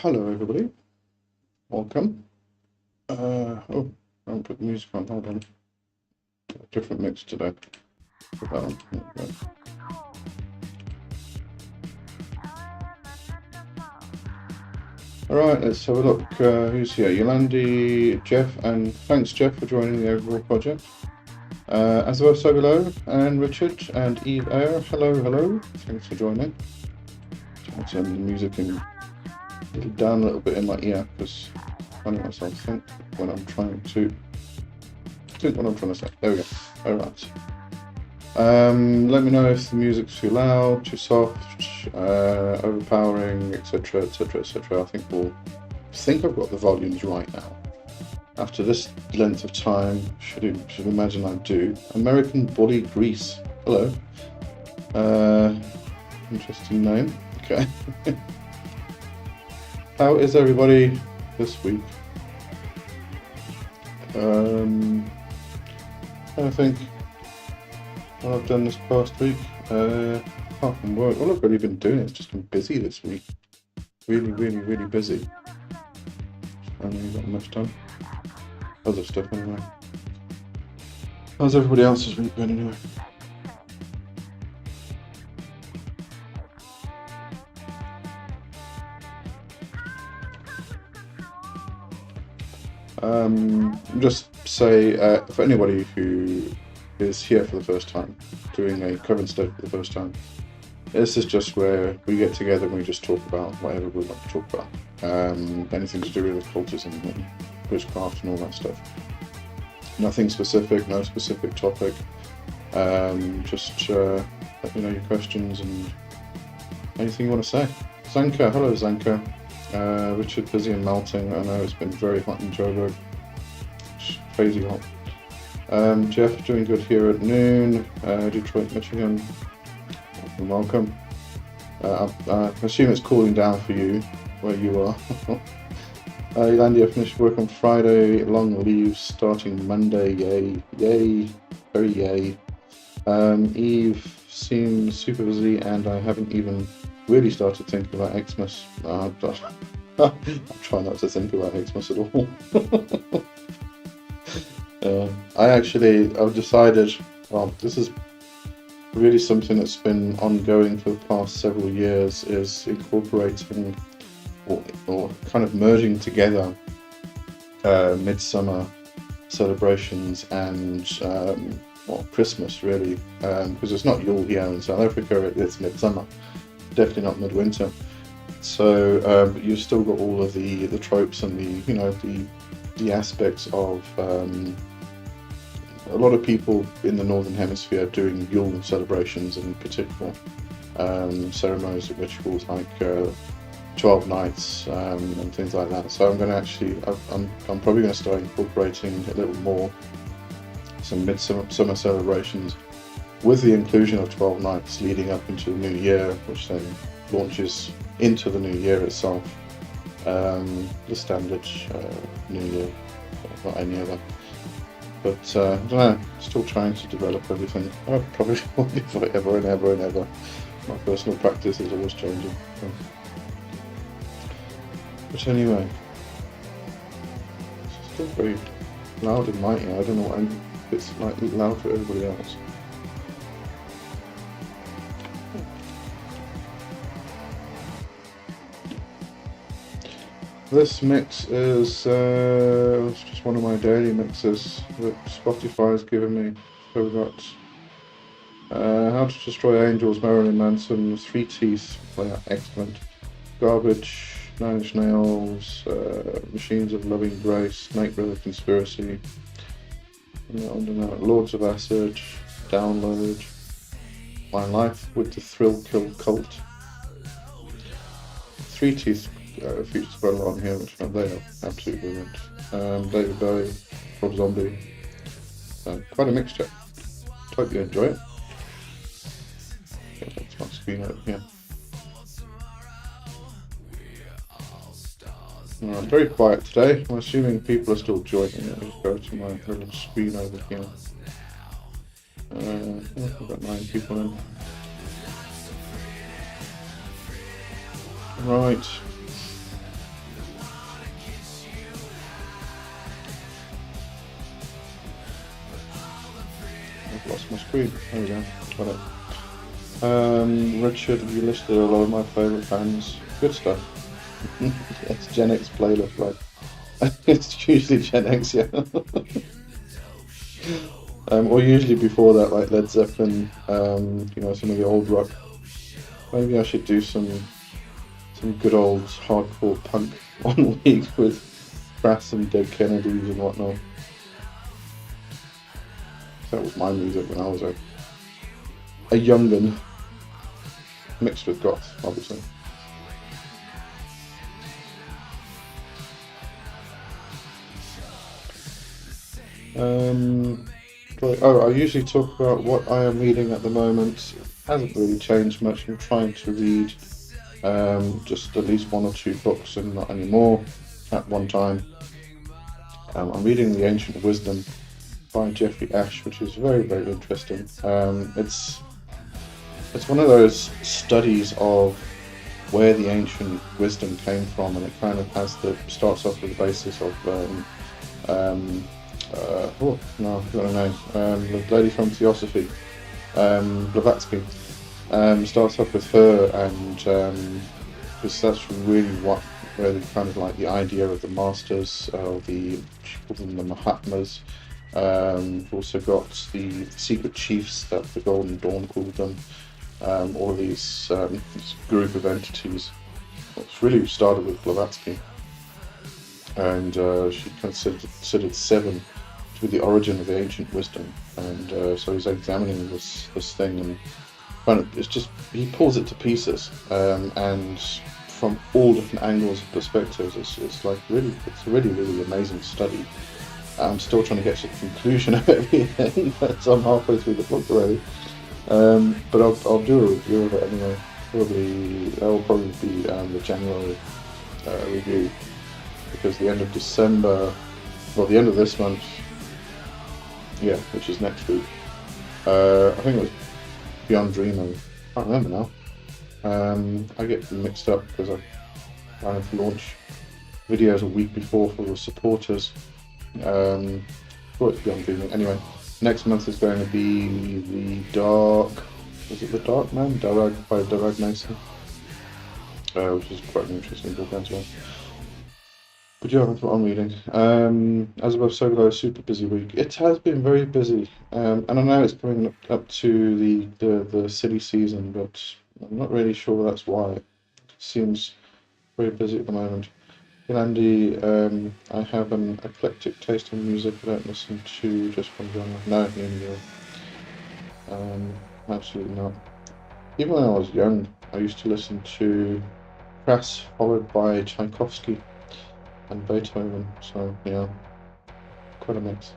Hello everybody, welcome. Oh, I haven't put the music on, hold on. Different mix today. Put that on. There we go. Alright, let's have a look. Who's here? Yolandi, Jeff, and thanks Jeff for joining the overall project. Azabeth so below, and Richard, and Eve Air. Hello, thanks for joining. I'll turn the music down a little bit in my ear because I don't myself think when I'm trying to say. There we go. Alright. Let me know if the music's too loud, too soft, overpowering, etc. I think I've got the volumes right now. After this length of time, should imagine I do. American Body Grease. Hello. Interesting name. Okay. How is everybody this week? I think what I've done this past week, apart from work, all I've really been doing is just been busy this week. Really busy. I know you've got much done. Other stuff anyway. How's everybody else's week been anyway? Just say, for anybody who is here for the first time, doing a Covenstead for the first time, this is just where we get together and we just talk about whatever we'd like to talk about. Anything to do with occultism and witchcraft and all that stuff. Nothing specific, no specific topic. Just let me know your questions and anything you want to say. Zanka, hello Zanka. Richard, busy and melting. I know it's been very hot in Joburg. It's crazy hot. Jeff, doing good here at noon. Detroit, Michigan. Welcome. I assume it's cooling down for you where you are. Yolandi, I finished work on Friday. Long leave starting Monday. Yay, very yay. Eve seems super busy, and I haven't even really started thinking about Xmas. I try not to think about Xmas at all. I've decided, well, this is really something that's been ongoing for the past several years, is incorporating or kind of merging together midsummer celebrations and Christmas really, because it's not Yule here in South Africa, it's midsummer. Definitely not midwinter. So but you've still got all of the tropes and the aspects of a lot of people in the Northern Hemisphere doing Yule celebrations, in particular ceremonies and rituals like 12 nights and things like that. So I'm going to I'm probably going to start incorporating a little more some midsummer celebrations, with the inclusion of 12 nights leading up into the new year, which then launches into the new year itself. The standard new year, not any other. But I don't know, still trying to develop everything. I probably will be forever and ever. My personal practice is always changing. But anyway, it's still very loud in my ear. I don't know why it's like loud for everybody else. This mix is just one of my daily mixes that Spotify has given me. So we've got How to Destroy Angels, Marilyn Manson, Three Teeth, excellent. Garbage, Nine Inch Nails, Machines of Loving Grace, Snake River Conspiracy, Lords of Acid, Download, My Life with the Thrill Kill Cult, Three Teeth features quite a lot on here, which they are absolutely brilliant. David Bowie, Rob Zombie, quite a mixture. Hope you enjoy it. Yeah, that's my screen over here. I'm very quiet today. I'm assuming people are still joining. Let me go to my little screen over here. I've got 9 people in. Right. I've lost my screen. There we go. Got it. Richard, you listed a lot of my favourite bands. Good stuff. It's Gen X playlist, right? It's usually Gen X, yeah. Or usually before that, like Led Zeppelin, some of the old rock. Maybe I should do some good old hardcore punk 1 week with Crass and Dead Kennedys and whatnot. That was my music when I was a young'un, mixed with goth, obviously. I usually talk about what I am reading at the moment. Hasn't really changed much. I'm trying to read just at least 1 or 2 books and not any more at one time. I'm reading The Ancient Wisdom by Jeffrey Ash, which is very, very interesting. It's one of those studies of where the ancient wisdom came from, and it kind of starts off with the basis of I forgot her name. The lady from Theosophy, Blavatsky. Starts off with her, and because that's really where kind of like the idea of the masters, she called them the Mahatmas. We've also got the secret chiefs that the Golden Dawn called them. All of these this group of entities. It's really started with Blavatsky, and she considered 7 to be the origin of the ancient wisdom. And so he's examining this thing, and he pulls it to pieces, and from all different angles and perspectives. It's a really amazing study. I'm still trying to get to the conclusion of everything, so I'm halfway through the book already. But I'll do a review of it anyway. That will probably be the January review, because the end of December, the end of this month, which is next week. I think it was Beyond Dreaming. I can't remember now. I get mixed up because I kind of launch videos a week before for the supporters. It's Beyond Dreaming. Anyway, next month is going to be The Dark. Is it The Dark Man? By Darag Mason. Which is quite an interesting book as well. But yeah, that's what I'm reading. As above, so below, a super busy week. It has been very busy, and I know it's coming up to the silly season, but I'm not really sure that's why. It seems very busy at the moment. In Andy, I have an eclectic taste in music. I don't listen to just one genre. No, absolutely not. Even when I was young, I used to listen to Crass, followed by Tchaikovsky and Beethoven. So yeah, quite a mix.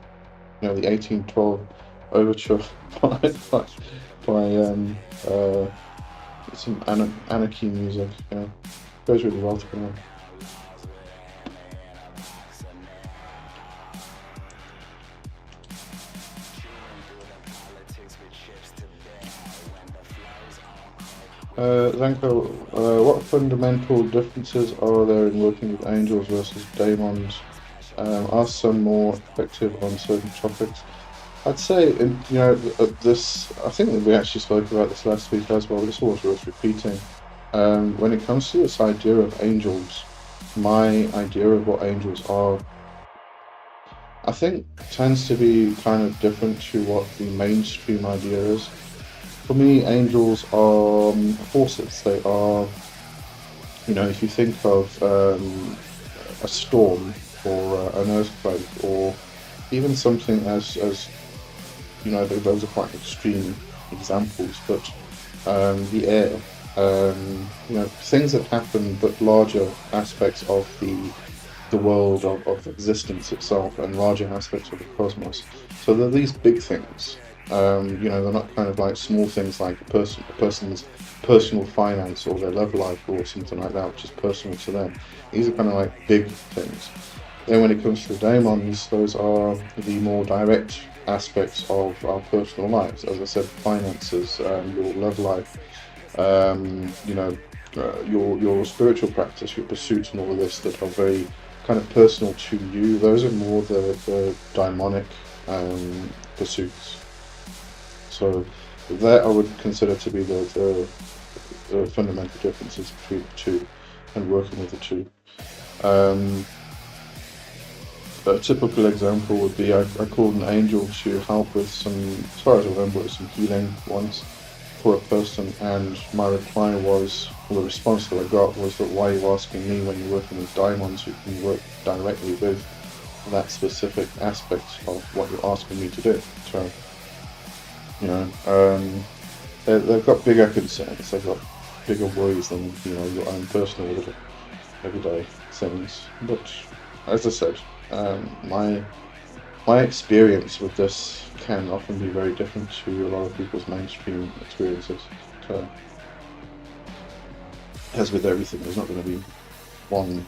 The 1812 overture by some anarchy music. Goes really well together. Zanko, what fundamental differences are there in working with angels versus daemons? Are some more effective on certain topics? I'd say, this. I think that we actually spoke about this last week as well. This was worth repeating. When it comes to this idea of angels, my idea of what angels are, I think tends to be kind of different to what the mainstream idea is. For me, angels are forces. They are, if you think of a storm or an earthquake, or even something as those are quite extreme examples, but the air, things that happen, but larger aspects of the world of existence itself, and larger aspects of the cosmos. So they're these big things. They're not kind of like small things like a person's personal finance or their love life or something like that, which is personal to them. These are kind of like big things. Then when it comes to the daemons, those are the more direct aspects of our personal lives. As I said, finances, your love life, your spiritual practice, your pursuits, and all of this that are very kind of personal to you. Those are more the daimonic pursuits. So that I would consider to be the fundamental differences between the two and working with the two. A typical example would be I called an angel to help with some, as far as I remember, with some healing once for a person, and my reply was, well, the response that I got was that why are you asking me when you're working with diamonds? You can work directly with that specific aspect of what you're asking me to do. So, you know, they've got bigger concerns, they've got bigger worries than, you know, your own personal little everyday things. But as I said, my experience with this can often be very different to a lot of people's mainstream experiences. So, as with everything, there's not going to be one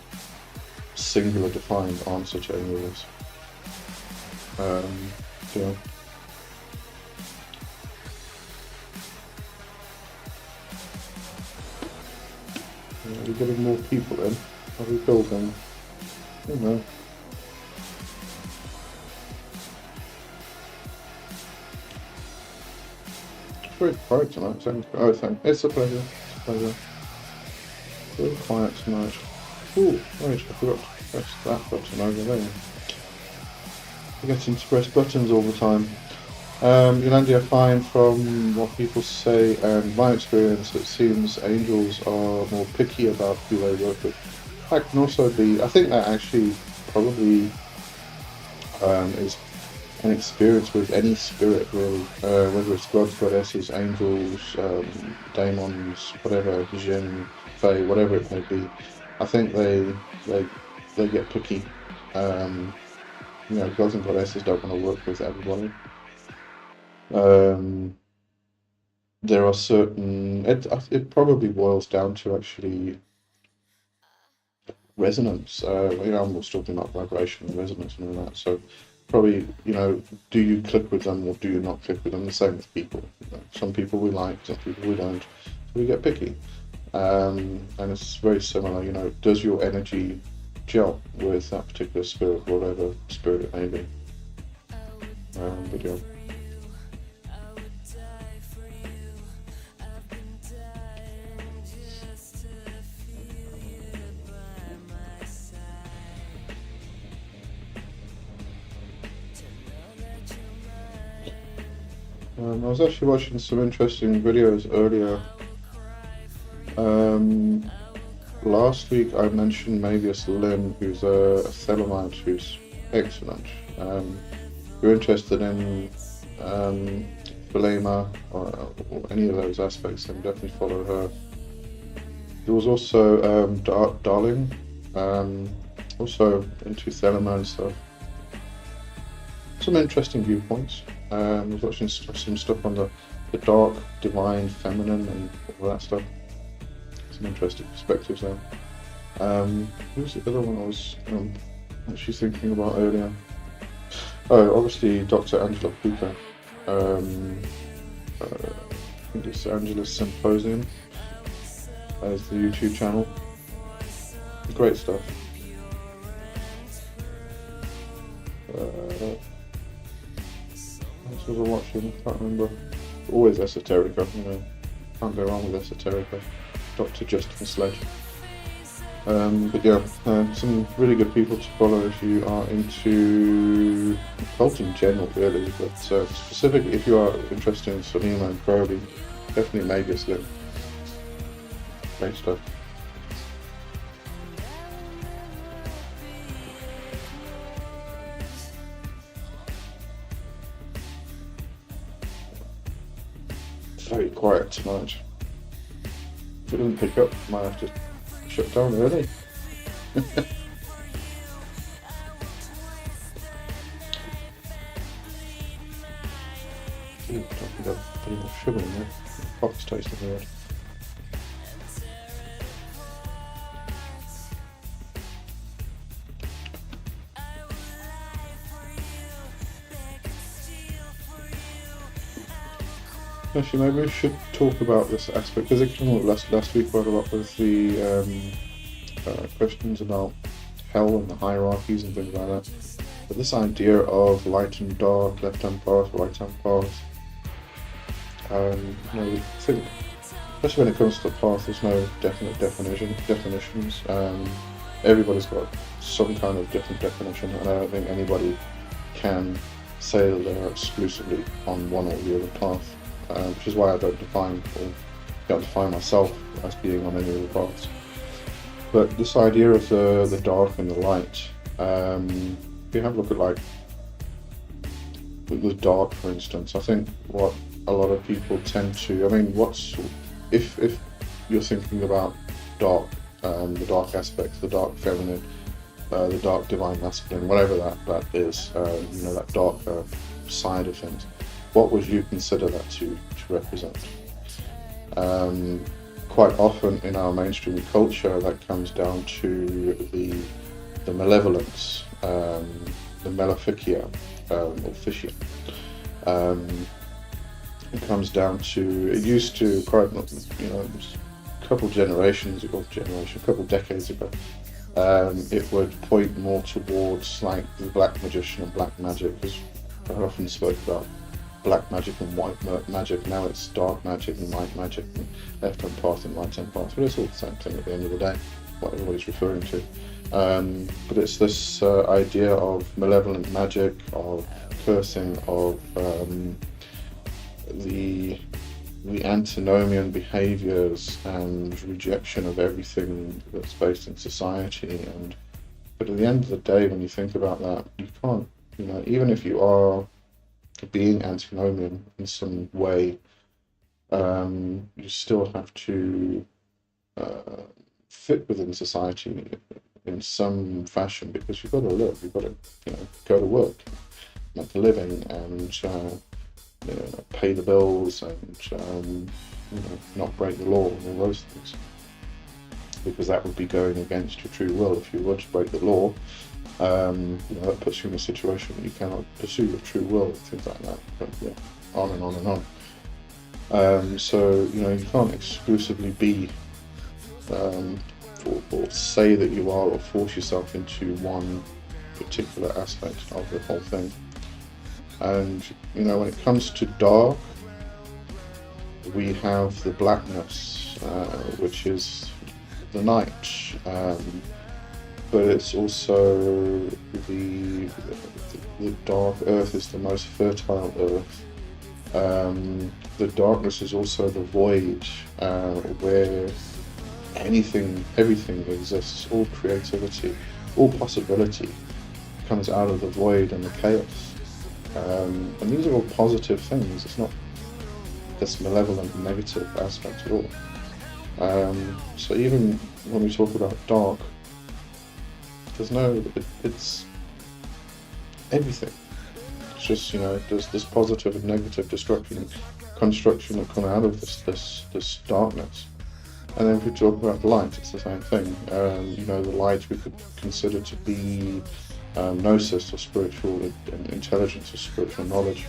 singular defined answer to any of this. Yeah. Are we getting more people in? Are we building? I don't know. It's very quiet tonight. It's a pleasure. It's a pleasure. Very quiet tonight. Ooh, right, I forgot to press that button over there. Forgetting to press buttons all the time. Yolanda, I find from what people say and my experience, it seems angels are more picky about who they work with. That can also be, I think that actually probably is an experience with any spirit really, whether it's gods, goddesses, angels, daemons, whatever, jinn, fae, whatever it may be. I think they get picky. You know, gods and goddesses don't want to work with everybody. There are certain, it probably boils down to actually resonance. You know, I'm always talking about vibration and resonance and all that. So probably, you know, do you click with them or do you not click with them? The same with people. You know, some people we like, some people we don't. So we get picky. And it's very similar, you know, does your energy gel with that particular spirit, whatever spirit it may be? But yeah. I was actually watching some interesting videos earlier. Last week I mentioned Mavius Lim, who's a Thelemite who's excellent. If you're interested in Belema or any of those aspects, then definitely follow her. There was also Darling, also into Thelemite stuff. Some interesting viewpoints. I was watching some stuff on the dark, divine, feminine, and all that stuff. Some interesting perspectives there. Who was the other one I was actually thinking about earlier? Oh, obviously Dr. Angela Puka. I think it's Angela's Symposium as the YouTube channel. Great stuff. What was I watching? I can't remember. Always Esoterica, you know. Can't go wrong with Esoterica. Dr. Justin Sledge. But yeah, some really good people to follow if you are into occult in general, really. But specifically, if you are interested in Solima and Crowley, definitely Magus Lim. Great stuff. Very quiet tonight. If it doesn't pick up, I might have to shut down early. Talking about putting more sugar in there. Coffee's tasting weird. Actually, maybe we should talk about this aspect, because it came up last week quite a lot with the questions about hell and the hierarchies and things like that. But this idea of light and dark, left-hand path, right-hand path, I think, especially when it comes to the path, there's no definite definitions. Everybody's got some kind of different definition, and I don't think anybody can say that they're exclusively on one or the other path, which is why I don't define myself as being on any of the paths. But this idea of the dark and the light, if you have a look at like the dark, for instance, I think what a lot of people tend to, if you're thinking about dark, the dark aspects, the dark feminine, the dark divine masculine, whatever that is, that darker side of things, what would you consider that to represent? Quite often in our mainstream culture, that comes down to the malevolence, the maleficia, or fissia. It comes down to, it used to quite, a couple decades ago, it would point more towards like the black magician and black magic, because I often spoke about black magic and white magic. Now it's dark magic and light magic, and left hand path and right hand path, but it's all the same thing at the end of the day, what everybody's referring to. But it's this idea of malevolent magic, of cursing, of the antinomian behaviours and rejection of everything that's based in society. But at the end of the day, when you think about that, you can't, even if you are being antinomian in some way, you still have to fit within society in some fashion, because you've got to live, you've got to go to work, make a living, and pay the bills, and not break the law and all those things, because that would be going against your true will. If you were to break the law, that puts you in a situation where you cannot pursue your true will, things like that. But on and on and on. So you can't exclusively be or say that you are, or force yourself into one particular aspect of the whole thing. And when it comes to dark, we have the blackness, which is the night, but it's also the dark earth is the most fertile earth. The darkness is also the void, where everything exists. All creativity, all possibility comes out of the void and the chaos. And these are all positive things. It's not this malevolent negative aspect at all. So even when we talk about dark, it's everything. It's just, there's this positive and negative construction that come out of this darkness. And then if we talk about light, it's the same thing. The light we could consider to be gnosis, or spiritual intelligence, or spiritual knowledge.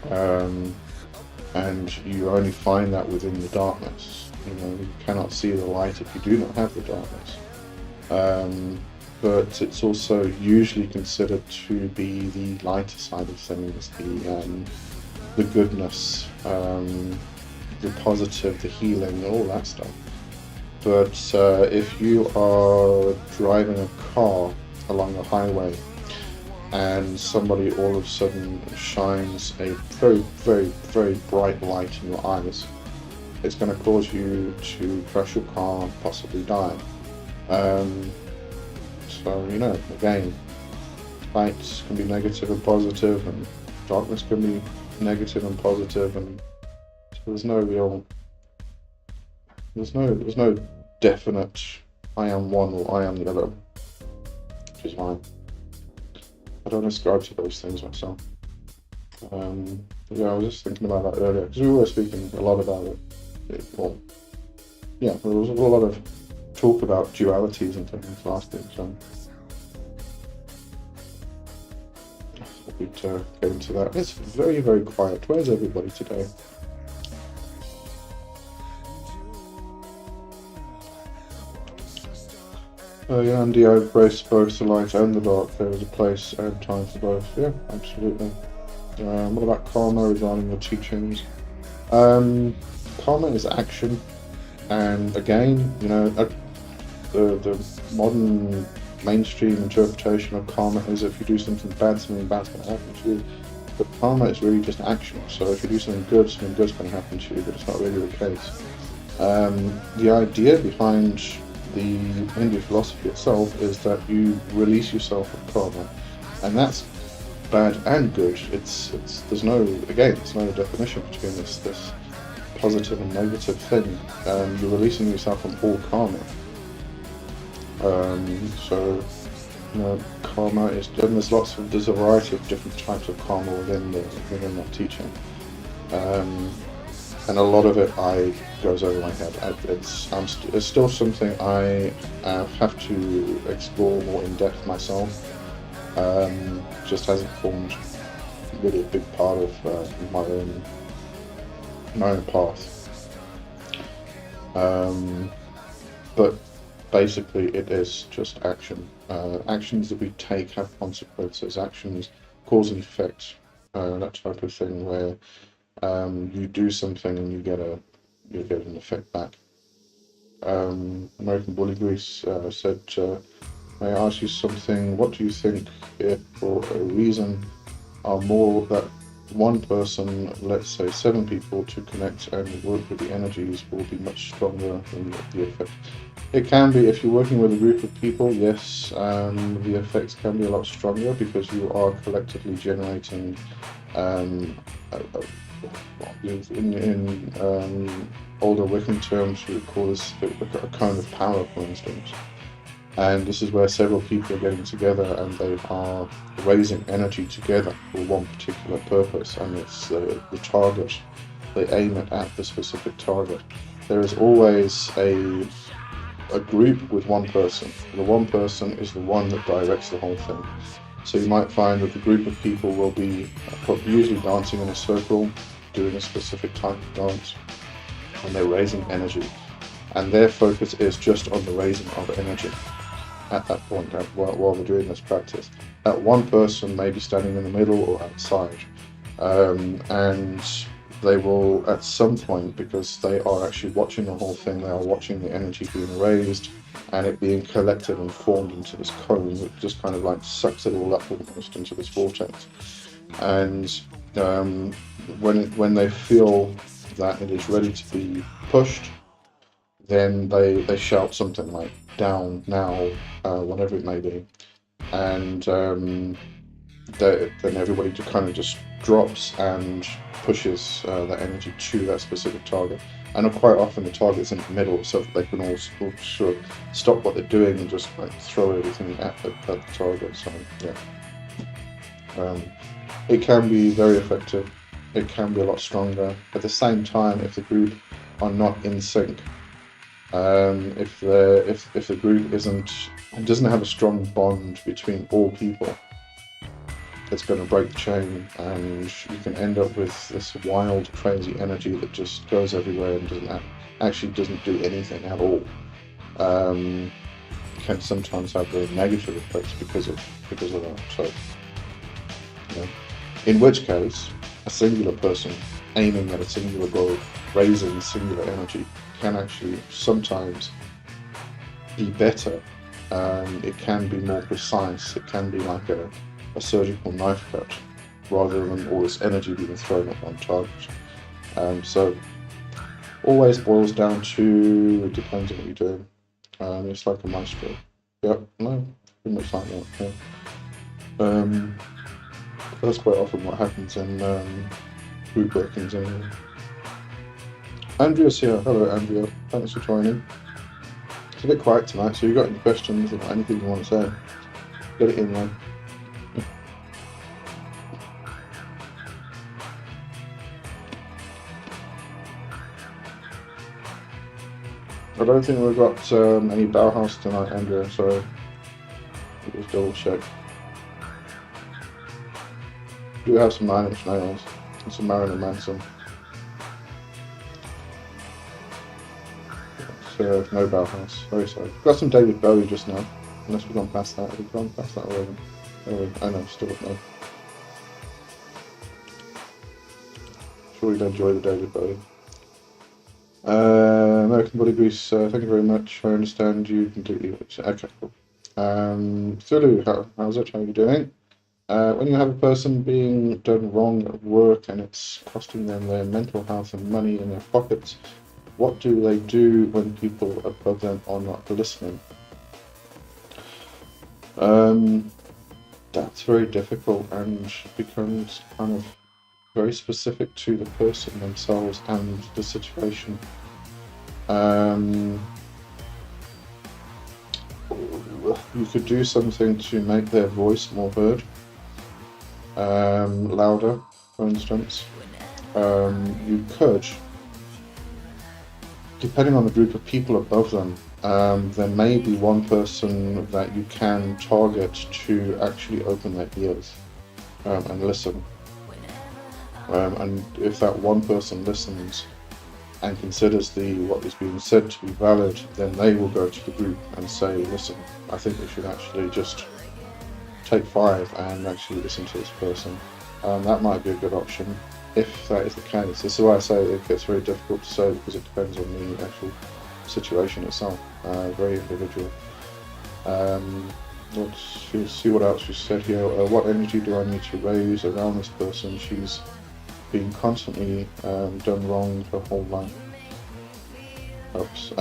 And you only find that within the darkness. You cannot see the light if you do not have the darkness. But it's also usually considered to be the lighter side of things, the goodness, the positive, the healing, all that stuff. But if you are driving a car along a highway and somebody all of a sudden shines a very, very, very bright light in your eyes, it's going to cause you to crash your car, possibly die. So, again, lights can be negative and positive, and darkness can be negative and positive, and so there's no definite I am one or I am the other, which is why I don't ascribe to those things myself. I was just thinking about that earlier, because we were speaking a lot about it. There was a lot of talk about dualities and things last week, so I thought we'd get into that. It's very, very quiet. Where's everybody today? Andy, I embrace both the light and the dark. There is a place and time for both. Yeah, absolutely. What about karma regarding your teachings? Karma is action, and again, the modern mainstream interpretation of karma is if you do something bad's going to happen to you. But karma is really just action. So if you do something good's going to happen to you, but it's not really the case. The idea behind the Hindu philosophy itself is that you release yourself from karma, and that's bad and good. There's no definition between this positive and negative thing. You're releasing yourself from all karma. So karma is, and there's a variety of different types of karma within that teaching. And a lot of it goes over my head. It's still something I have to explore more in depth myself. Just hasn't formed really a big part of my own path. But basically, it is just action. Actions that we take have consequences. Actions cause and effect. That type of thing where you do something and you get an effect back. American Bully Grease said, may I ask you something? What do you think if for a reason are more that one person, let's say 7 people, to connect and work with the energies will be much stronger than the effect? It can be, if you're working with a group of people, yes, the effects can be a lot stronger because you are collectively generating in older Wiccan terms, we would call this a cone of power, for instance. And this is where several people are getting together and they are raising energy together for one particular purpose, and it's the target. They aim it at the specific target. There is always a group with one person. The one person is the one that directs the whole thing. So you might find that the group of people will be usually dancing in a circle, doing a specific type of dance, and they're raising energy. And their focus is just on the raising of energy at that point while they're doing this practice. That one person may be standing in the middle or outside, and they will at some point, because they are actually watching the whole thing, they are watching the energy being raised and it being collected and formed into this cone that just kind of like sucks it all up almost into this vortex. And when they feel that it is ready to be pushed, then they shout something like down, now, whatever it may be, and then everybody kind of just drops and pushes that energy to that specific target. And quite often the target's in the middle, so that they can all sort of stop what they're doing and just like throw everything at the target. So yeah, it can be very effective. It can be a lot stronger. At the same time, if the group are not in sync, if the group doesn't have a strong bond between all people, it's going to break the chain, and you can end up with this wild, crazy energy that just goes everywhere and doesn't do anything at all. Can sometimes have very negative effects because of that. So, in which case, a singular person aiming at a singular goal, raising singular energy, can actually sometimes be better. It can be more precise. It can be like a surgical knife cut, rather than all this energy being thrown at one target. So always boils down to, it depends on what you're doing. It's like a maestro. Yep, no, pretty much like that. Yeah. That's quite often what happens in group workings anyway. Andrea's here. Hello, Andrea. Thanks for joining. It's a bit quiet tonight, so if you've got any questions or anything you want to say, get it in there. I don't think we've got any Bauhaus tonight, Andrea, so we'll just double check. We do have some 9 Inch Nails and some Marilyn Manson. So no Bauhaus, very sorry. We've got some David Bowie just now, unless we've gone past that. We've gone past that already. Oh, I know, still no. sure you'll enjoy the day with both. American Body Grease, thank you very much. I understand you completely. Okay, cool. Zulu, how's it? How are you doing? When you have a person being done wrong at work and it's costing them their mental health and money in their pockets, what do they do when people above them are not listening? That's very difficult and becomes kind of very specific to the person themselves and the situation. You could do something to make their voice more heard, louder, for instance. You could, depending on the group of people above them, there may be one person that you can target to actually open their ears and listen. And if that one person listens and considers what is being said to be valid, then they will go to the group and say, listen, I think we should actually just take 5 and actually listen to this person. That might be a good option if that is the case. This is why I say it gets very difficult to say, because it depends on the actual situation itself, very individual. Let's see what else she said here. What energy do I need to raise around this person? She's been constantly done wrong her whole life. Oops.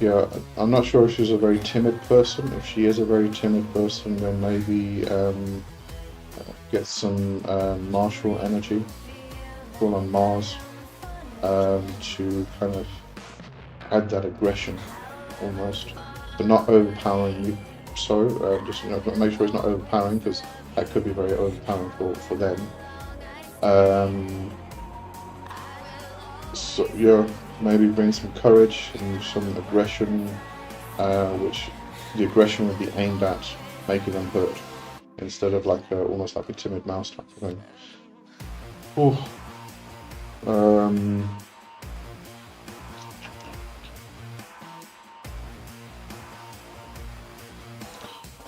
Yeah, I'm not sure if she's a very timid person. If she is a very timid person, then maybe get some martial energy, call on Mars, to kind of add that aggression almost, but not overpowering you. So just make sure it's not overpowering, because that could be very overpowering for them. So yeah, maybe bring some courage and some aggression, which the aggression would be aimed at making them hurt, instead of like almost like a timid mouse type of thing.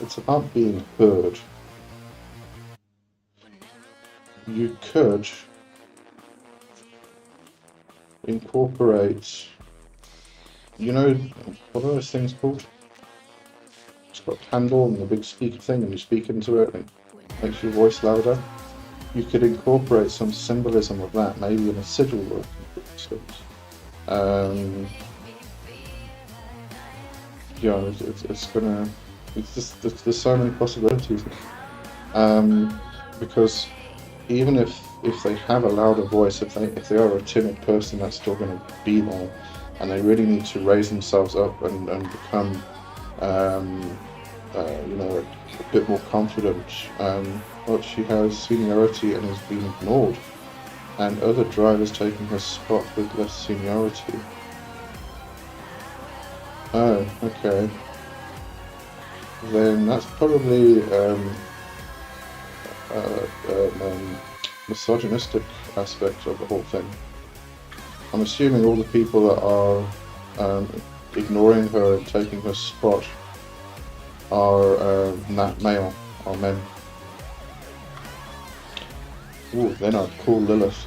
It's about being heard. You could incorporate, what are those things called? It's got a candle and a big speaker thing, and you speak into it and it makes your voice louder. You could incorporate some symbolism of that, maybe in a sigil work, for instance. There's so many possibilities. Because even if they have a louder voice, if they are a timid person, that's still going to be there, and they really need to raise themselves up and become a bit more confident. But she has seniority and is being ignored, and other drivers taking her spot with less seniority. Oh, okay. Then that's probably misogynistic aspect of the whole thing. I'm assuming all the people that are ignoring her and taking her spot are not male, or men. Ooh, then I'd call Lilith.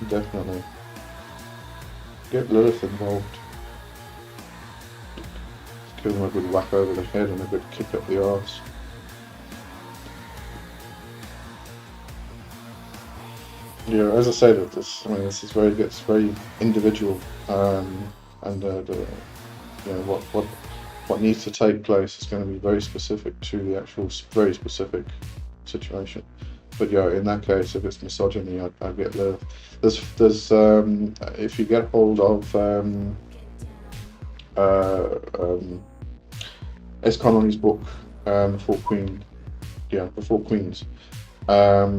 Definitely. Get Lilith involved. Give them a good whack over the head and a good kick up the arse. Yeah, as I said, this gets very individual, and what needs to take place is going to be very specific to the actual very specific situation. But yeah, in that case, if it's misogyny, I'd get Lilith. There's if you get hold of S. Connolly's book, The Four Queens, or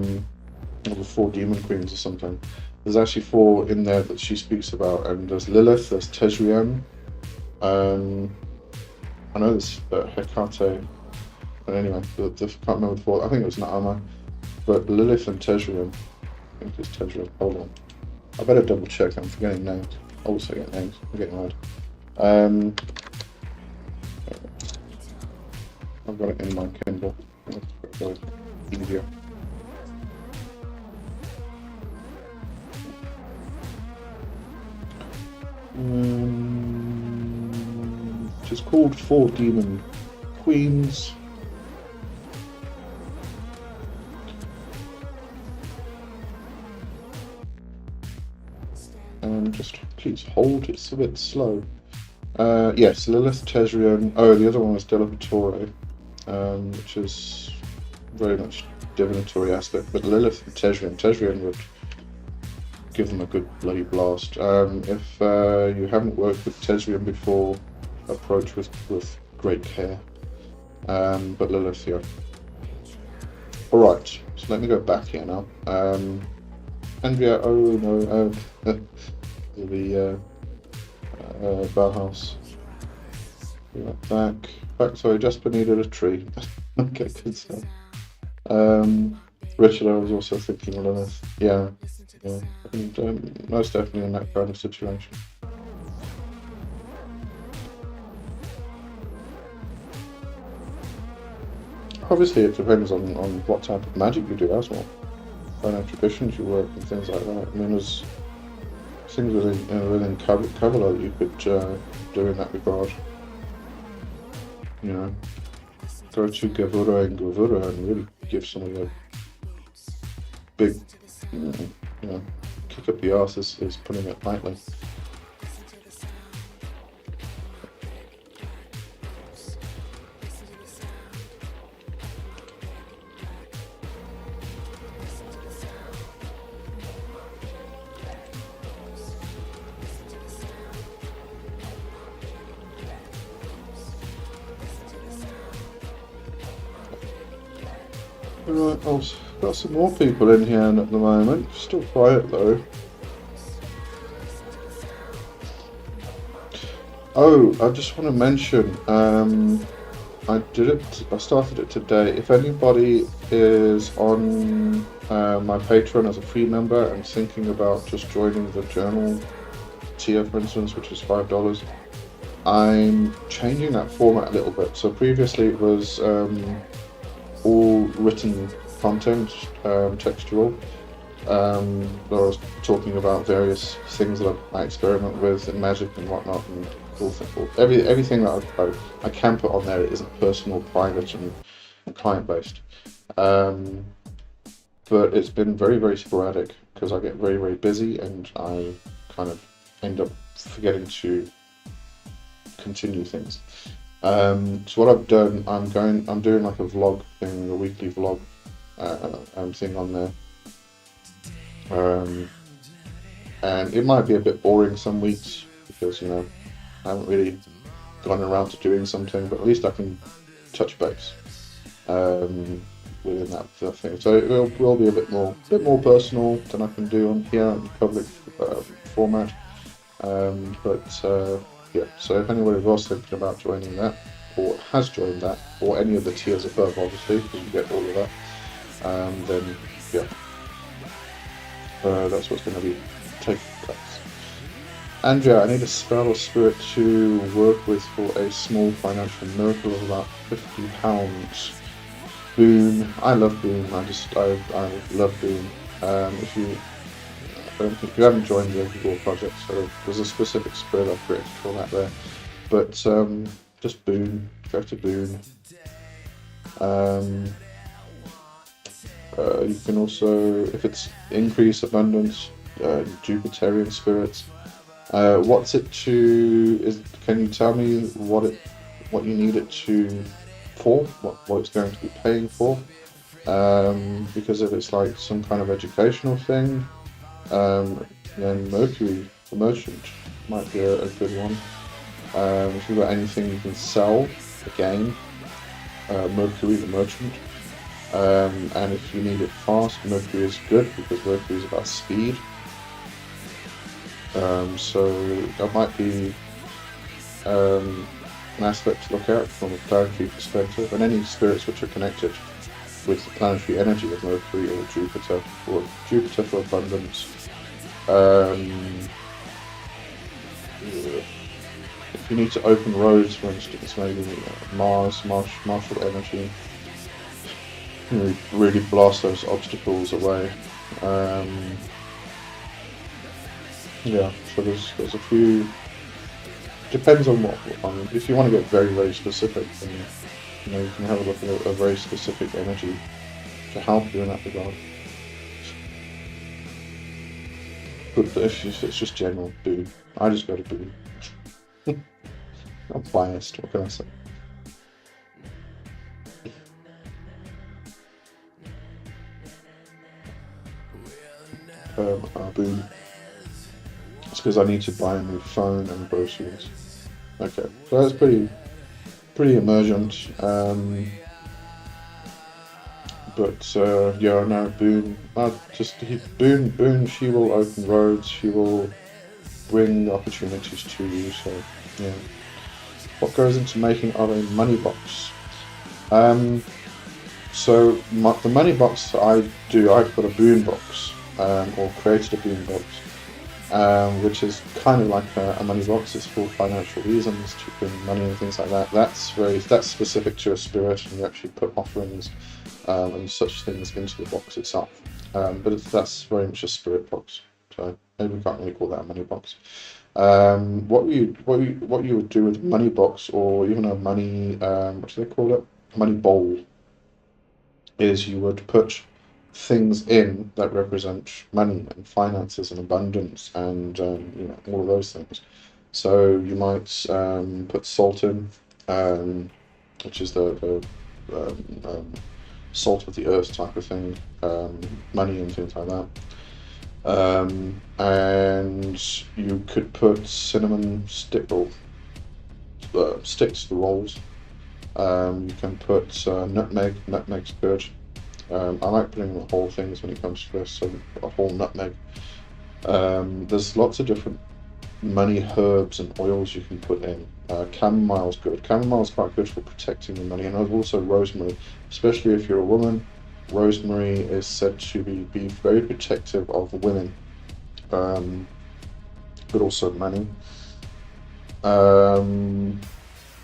The Four Demon Queens or something. There's actually 4 in there that she speaks about, and there's Lilith, there's Tezrian, I know there's Hecate, but anyway, I can't remember the 4. I think it was Naama, but Lilith and Tezrian. I think it's Tezrian. Hold on, I better double check. I'm forgetting names. I always forget names. I'm getting mad. I've got it in my Kindle. It's easier. and 4 demon queens. And just please hold, it's a bit slow. Yes, Lilith, Tesrian. Oh, the other one was Delavatore, which is very much divinatory aspect, but Lilith and Tesrian would give them a good bloody blast. If you haven't worked with Tesrian before, approach with great care. But Lilith, yeah. Alright, so let me go back here now. Andrea, oh no, the Bauhaus. Back, sorry, Jasper needed a tree. Okay, good stuff. Richard, I was also thinking Lilith. Yeah. And most definitely in that kind of situation. Obviously, it depends on what type of magic you do as well. Kind of traditions you work and things like that. I mean, there's things within Kabbalah you could do in that regard. You know, go to Gevura and really give somebody a big, kick up the arse is putting it lightly. Right, I've got some more people in here at the moment. Still quiet though. Oh, I just want to mention, I started it today. If anybody is on my Patreon as a free member and thinking about just joining the journal tier, for instance, which is $5, I'm changing that format a little bit. So previously it was all written content, textual. I was talking about various things that I experiment with in magic and whatnot, and everything that I can put on there isn't personal, private, and client-based. But it's been very, very sporadic because I get very, very busy and I kind of end up forgetting to continue things. So what I've done, I'm doing like a vlog thing, a weekly vlog thing on there. And it might be a bit boring some weeks because, I haven't really gone around to doing something, but at least I can touch base within that thing. So it will be a bit more personal than I can do on here in public format. Yeah, so if anybody was thinking about joining that, or has joined that, or any of the tiers above, obviously, because you get all of that, then yeah, that's what's going to be taking place. Andrea, I need a spell or spirit to work with for a small financial miracle of about £50. Boon, I love Boon. I love Boon. If you haven't joined the War project, so there's a specific spirit I've created for that there. But just Boon, go to Boon. You can also, if it's increase abundance, Jupiterian spirits. What's it to? Can you tell me what you need it to for? What it's going to be paying for? Because if it's like some kind of educational thing, then Mercury, the merchant, might be a good one. If you've got anything you can sell, again, Mercury, the merchant. And if you need it fast, Mercury is good because Mercury is about speed. So that might be an aspect to look at from a planetary perspective, and any spirits which are connected with the planetary energy of Mercury or Jupiter for abundance. If you need to open roads, for instance, maybe martial energy, really blast those obstacles away. Yeah, so there's a few depends on what. If you want to get very, very specific, then you can have a look at a very specific energy to help you in that regard. But if it's just general boon, I just go to boon. I'm biased, what can I say? Boon. It's because I need to buy a new phone and groceries. Okay, so that's pretty emergent. But yeah, no, Boone. Boone. She will open roads. She will bring opportunities to you. So yeah. What goes into making of a money box? So the money box that I do, I've got a Boone box, or created a Boone box, which is kind of like a money box. It's for financial reasons, to bring money and things like that. That's specific to a spirit, and you actually put offerings and such things into the box itself. But that's very much a spirit box. So maybe we can't really call that a money box. What you would do with a money box, or even a money, what do they call it? A money bowl, is you would put things in that represent money and finances and abundance and all of those things. So you might put salt in, which is the salt of the earth type of thing, money and things like that. And you could put cinnamon sticks, the rolls. You can put nutmeg. Nutmeg's good. I like putting the whole things when it comes to this, so a whole nutmeg. There's lots of different money herbs and oils you can put in. Chamomile's good. Chamomile's quite good for protecting the money, and also rosemary, especially if you're a woman. Rosemary is said to be very protective of women, but also money.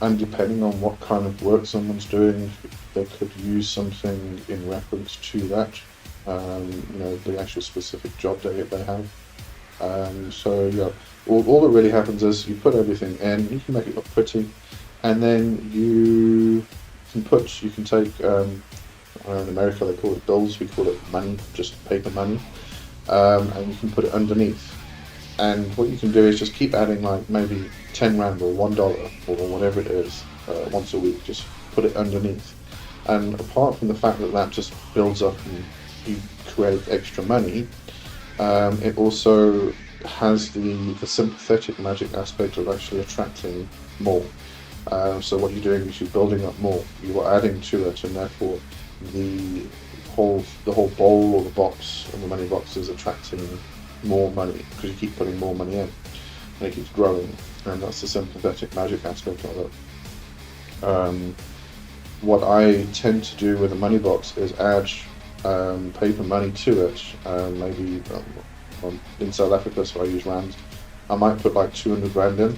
And depending on what kind of work someone's doing, they could use something in reference to that, the actual specific job that they have. So yeah, all that really happens is you put everything in, you can make it look pretty, and then you can take, in America they call it bills, we call it money, just paper money, and you can put it underneath. And what you can do is just keep adding, like maybe 10 Rand or $1 or whatever it is, once a week. Just put it underneath. And apart from the fact that just builds up and you create extra money, it also has the sympathetic magic aspect of actually attracting more. So what you're doing is you're building up more. You are adding to it, and therefore the whole bowl or the box and the money box is attracting more money, because you keep putting more money in and it keeps growing, and that's the sympathetic magic aspect of it. What I tend to do with a money box is add paper money to it. Maybe in South Africa, so I use rands. I might put like 200 Rand in,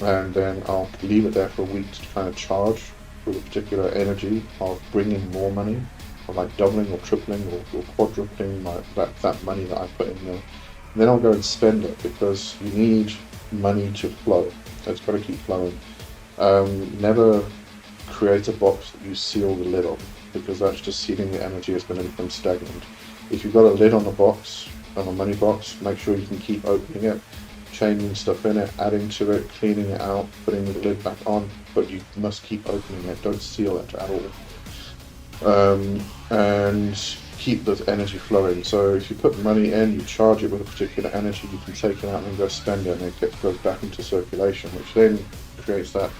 and then I'll leave it there for a week to kind of charge with a particular energy of bringing more money, or like doubling or tripling or quadrupling that money that I put in there. And then I'll go and spend it, because you need money to flow. It's got to keep flowing. Never create a box that you seal the lid on, because that's just sealing the energy. It's going to become stagnant. If you've got a lid on the box, on a money box, make sure you can keep opening it, changing stuff in it, adding to it, cleaning it out, putting the lid back on, but you must keep opening it. Don't seal it at all. And keep the energy flowing. So if you put money in, you charge it with a particular energy, you can take it out and go spend it, and it goes back into circulation, which then creates that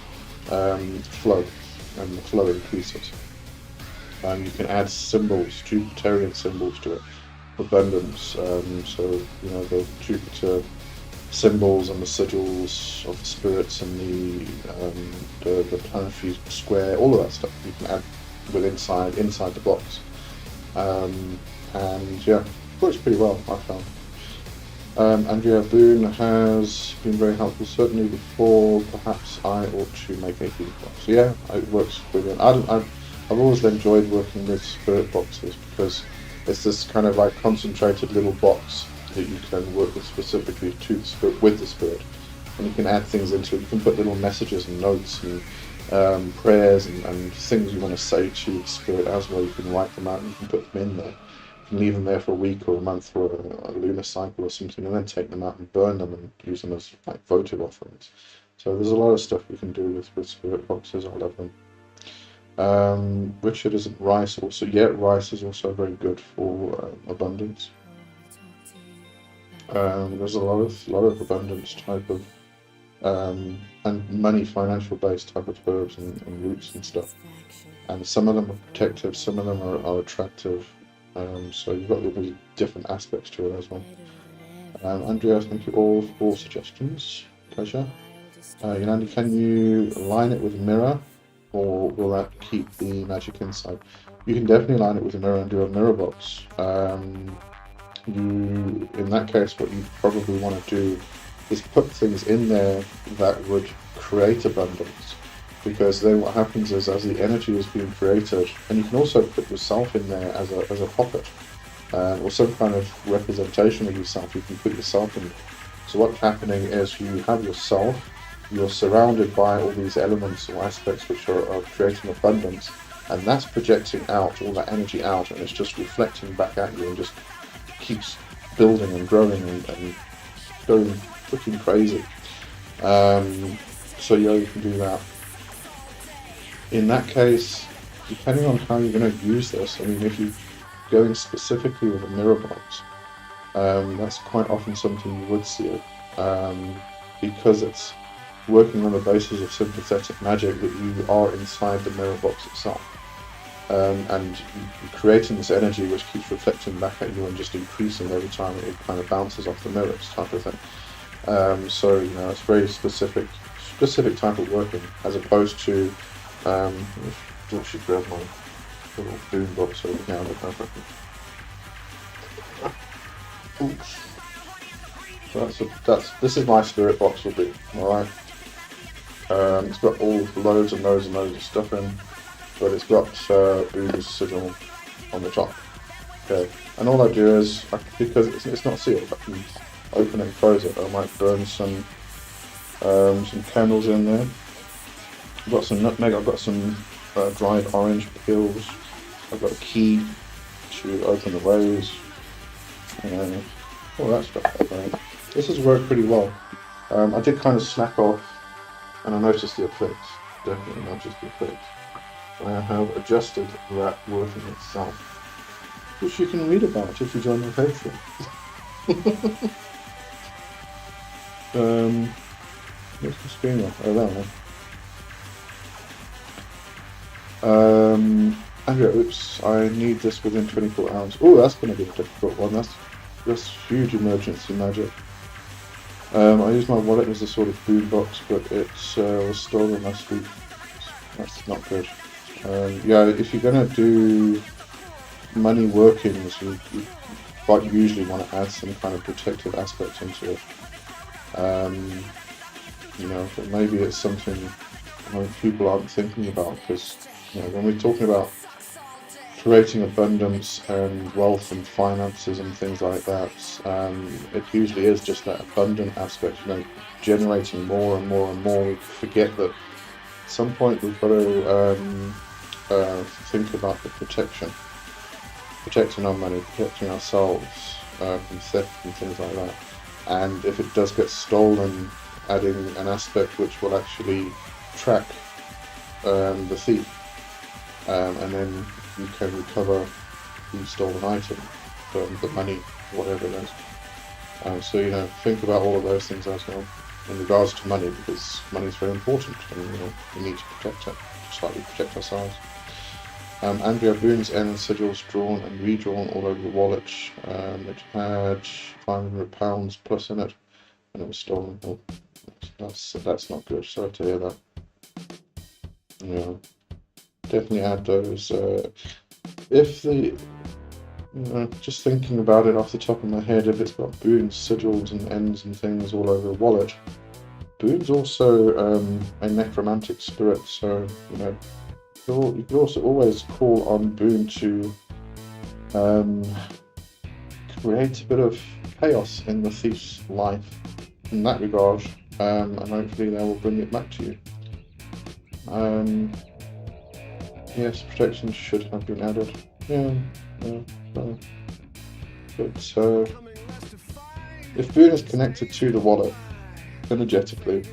flow, and the flow increases. You can add symbols, Jupiterian symbols to it, abundance. So the Jupiter symbols and the sigils of the spirits and the planetary square, all of that stuff you can add inside the box, and yeah, works pretty well, I found. Andrea Boone has been very helpful, certainly before perhaps I ought to make a healing box. So yeah, it works brilliant. I've always enjoyed working with spirit boxes, because it's this kind of like concentrated little box that you can work with specifically with the spirit, and you can add things into it. You can put little messages and notes and prayers and things you want to say to the spirit as well. You can write them out and you can put them in there. You can leave them there for a week or a month or a lunar cycle or something, and then take them out and burn them and use them as like votive offerings. So there's a lot of stuff you can do with spirit boxes. I love them. Richard isn't rice also yet. Rice is also very good for abundance. There's a lot of abundance type of and money, financial based type of herbs and roots and stuff. And some of them are protective, some of them are attractive. So you've got all these different aspects to it as well. Andrea, thank you all for all suggestions. Pleasure. Yolandi, can you line it with a mirror, or will that keep the magic inside? You can definitely line it with a mirror and do a mirror box. In that case, what you probably want to do is put things in there that would create abundance, because then what happens is, as the energy is being created, and you can also put yourself in there as a pocket, or some kind of representation of yourself. You can put yourself in. So what's happening is you have yourself, you're surrounded by all these elements or aspects which are creating abundance, and that's projecting out all that energy out, and it's just reflecting back at you and just keeps building and growing and going freaking crazy. So yeah, you can do that. In that case, depending on how you're going to use this, I mean, if you're going specifically with a mirror box, that's quite often something you would see it, because it's working on the basis of sympathetic magic, that you are inside the mirror box itself. And you're creating this energy which keeps reflecting back at you and just increasing every time it kind of bounces off the mirrors, type of thing. So it's very specific type of working, as opposed to I should grab my little boom box over here. Oops. So this is my spirit box will be, alright. It's got loads and loads and loads of stuff in, but it's got Boo's sigil on the top. Okay, and all I do is, because it's not sealed, I can open and close it. I might burn some candles in there. I've got some nutmeg, I've got some dried orange peels, I've got a key to open the ways, all that stuff. This has worked pretty well. I did kind of slack off, and I noticed the effects, definitely noticed the effects. I have adjusted that working itself, which you can read about if you join my Patreon. What's the screen on? Oh, that one. Andrea, oops, I need this within 24 hours. Oh, that's going to be a difficult one. That's huge emergency magic. I use my wallet as a sort of boom box, but it was stolen last week. That's not good. Yeah, if you're going to do money workings, you quite usually want to add some kind of protective aspect into it. But maybe it's something people aren't thinking about, because when we're talking about creating abundance and wealth and finances and things like that, it usually is just that abundant aspect, generating more and more and more. We forget that at some point we've got to think about the protecting our money, protecting ourselves from theft and things like that. And if it does get stolen, adding an aspect which will actually track the thief, and then you can recover the stolen item, the money, whatever it is. So think about all of those things as well in regards to money, because money is very important, and we need to protect it, just like we protect ourselves. Andrea, Boone's end sigils drawn and redrawn all over the wallet. It had £500 plus in it, and it was stolen. Oh, that's not good. Sorry to hear that. Yeah, definitely add those. If the just thinking about it off the top of my head, if it's got Boone's sigils and ends and things all over the wallet, Boone's also a necromantic spirit, so you could also always call on Boone to create a bit of chaos in the thief's life in that regard, and hopefully they will bring it back to you. Yes, protection should have been added. Yeah. But if Boone is connected to the wallet energetically,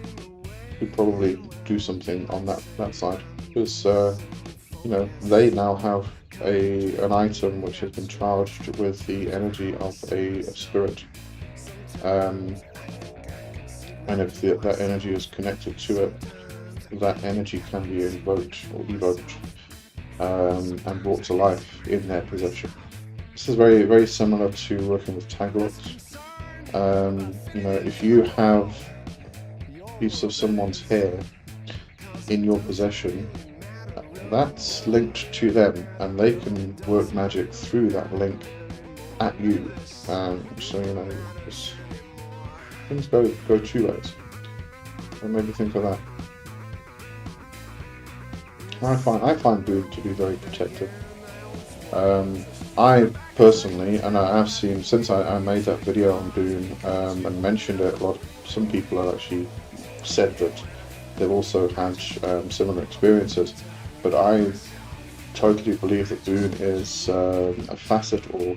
we'd probably do something on that side, because they now have an item which has been charged with the energy of a spirit, and if that energy is connected to it, that energy can be invoked or evoked and brought to life in their possession. This is very, very similar to working with taglets. If you have a piece of someone's hair in your possession, that's linked to them, and they can work magic through that link at you. Things go two ways. It made me think of that. I find Boone to be very protective. I personally, and I have seen since I made that video on Boone and mentioned it, some people have actually said that they've also had similar experiences. But I totally believe that Boone is a facet or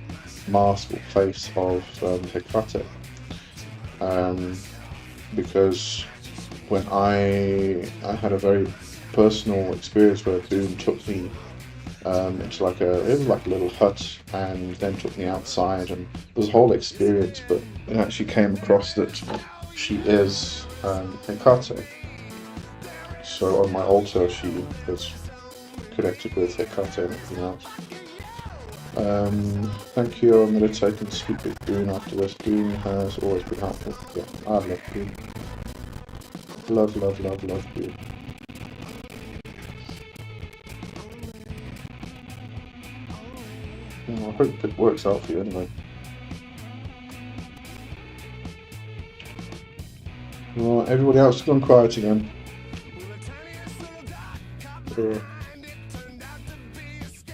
mask or face of Hecate. Because when I had a very personal experience where Boone took me into it was like a little hut, and then took me outside, and it was a whole experience, but it actually came across that she is Hecate. So on my altar she is connected with Hecate and everything else. Thank you. I'm going to take and speak with Boone after this. Boone has always been helpful. Yeah, I love Boone. Love Boone. I hope it works out for you anyway. Well, everybody else has gone quiet again.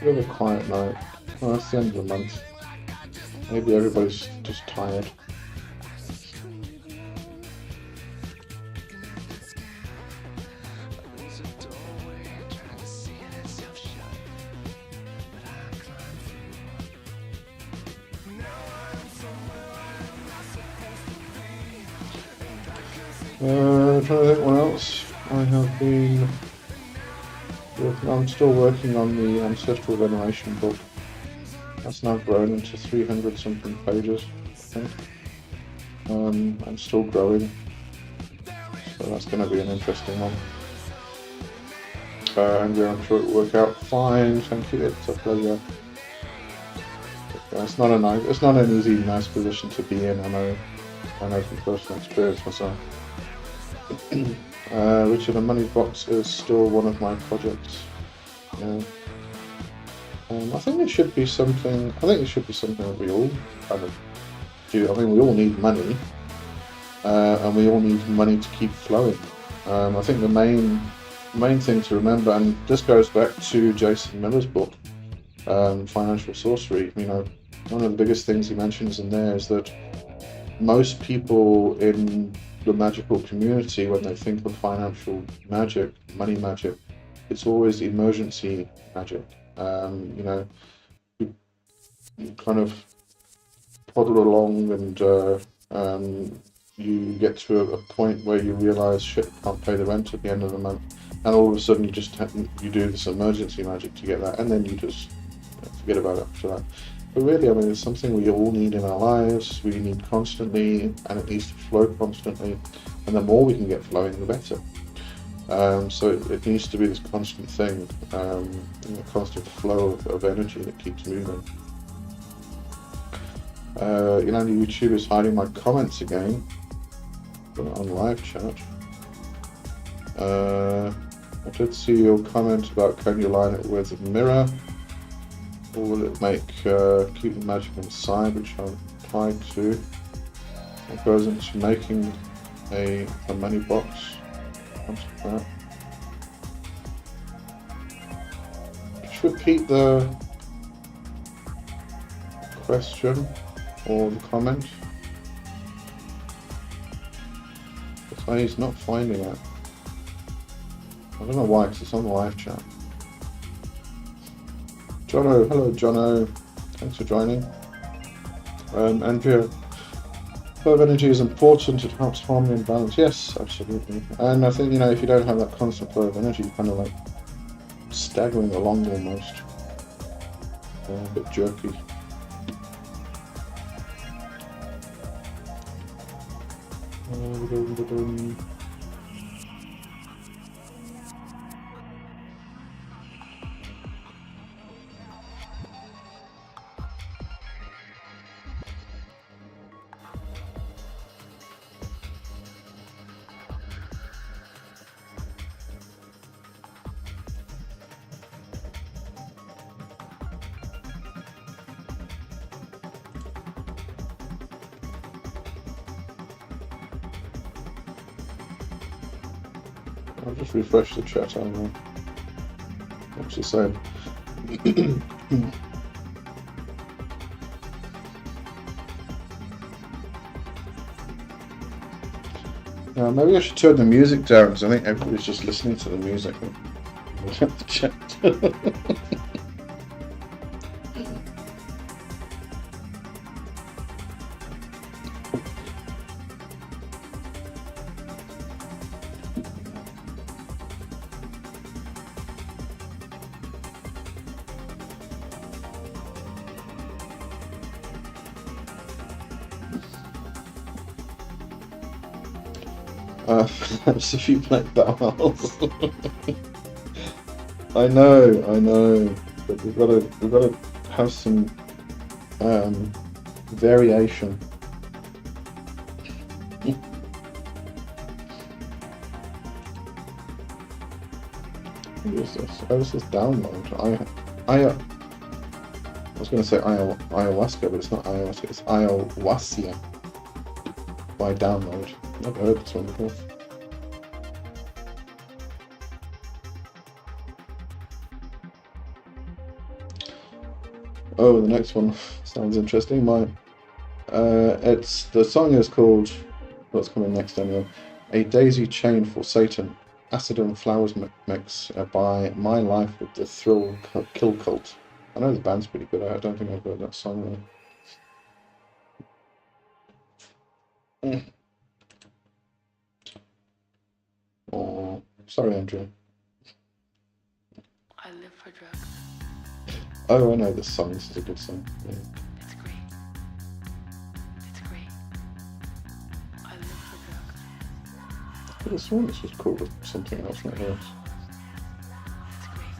Really quiet night. Well, that's the end of the month. Maybe everybody's just tired. Trying to think what else I have been working on. I'm still working on the Ancestral Veneration book. That's now grown into 300 something pages, I think. I'm still growing, so that's going to be an interesting one. And I'm sure it will work out fine. Thank you. It's a pleasure. It's not an easy, nice position to be in. I know from personal experience myself. Richard, a money box is still one of my projects. Yeah. I think it should be something. That we all kind of do. I mean, we all need money, and we all need money to keep flowing. I think the main thing to remember, and this goes back to Jason Miller's book, Financial Sorcery. One of the biggest things he mentions in there is that most people in the magical community, when they think of financial magic, money magic, it's always emergency magic. You kind of toddle along, and you get to a point where you realise shit, can't pay the rent at the end of the month, and all of a sudden you do this emergency magic to get that, and then you just forget about it after that. But really, it's something we all need in our lives. We need constantly, and it needs to flow constantly. And the more we can get flowing, the better. So it needs to be this constant thing, constant flow of energy that keeps moving. YouTube is hiding my comments again on live chat. I did see your comment about can you line it with a mirror, or will it make keep the magic inside, which I'll try to. It goes into making a money box. Just repeat the question or the comment. Oh, he's not finding it. I don't know why, because it's on the live chat. Jono, hello Jono. Thanks for joining. Andrea, flow of energy is important. It helps harmony and balance. Yes, absolutely. And I think, you know, if you don't have that constant flow of energy, you're kind of like staggering along almost. A bit jerky. I'll just refresh the chat. I don't know what she's saying. Maybe I should turn the music down because I think everybody's just listening to the music. Chat. Perhaps if you play Bowels. I know, but we've got to have some variation. What is this? Oh, this is download. I was going to say ayahuasca, but it's not ayahuasca. It's ayahuasca by download. Never heard this one before. Oh, the next one sounds interesting. The song is called, what's coming next anyway? A Daisy Chain for Satan, Acid and Flowers Mix by My Life with the Thrill Kill Cult. I know the band's pretty good. I don't think I've heard that song though. Oh, sorry, Andrew. I live for drugs. Oh, I know this song. This is a good song. Yeah. It's great. It's great. I live for drugs. I could have sworn this was called something else, not else. It's great.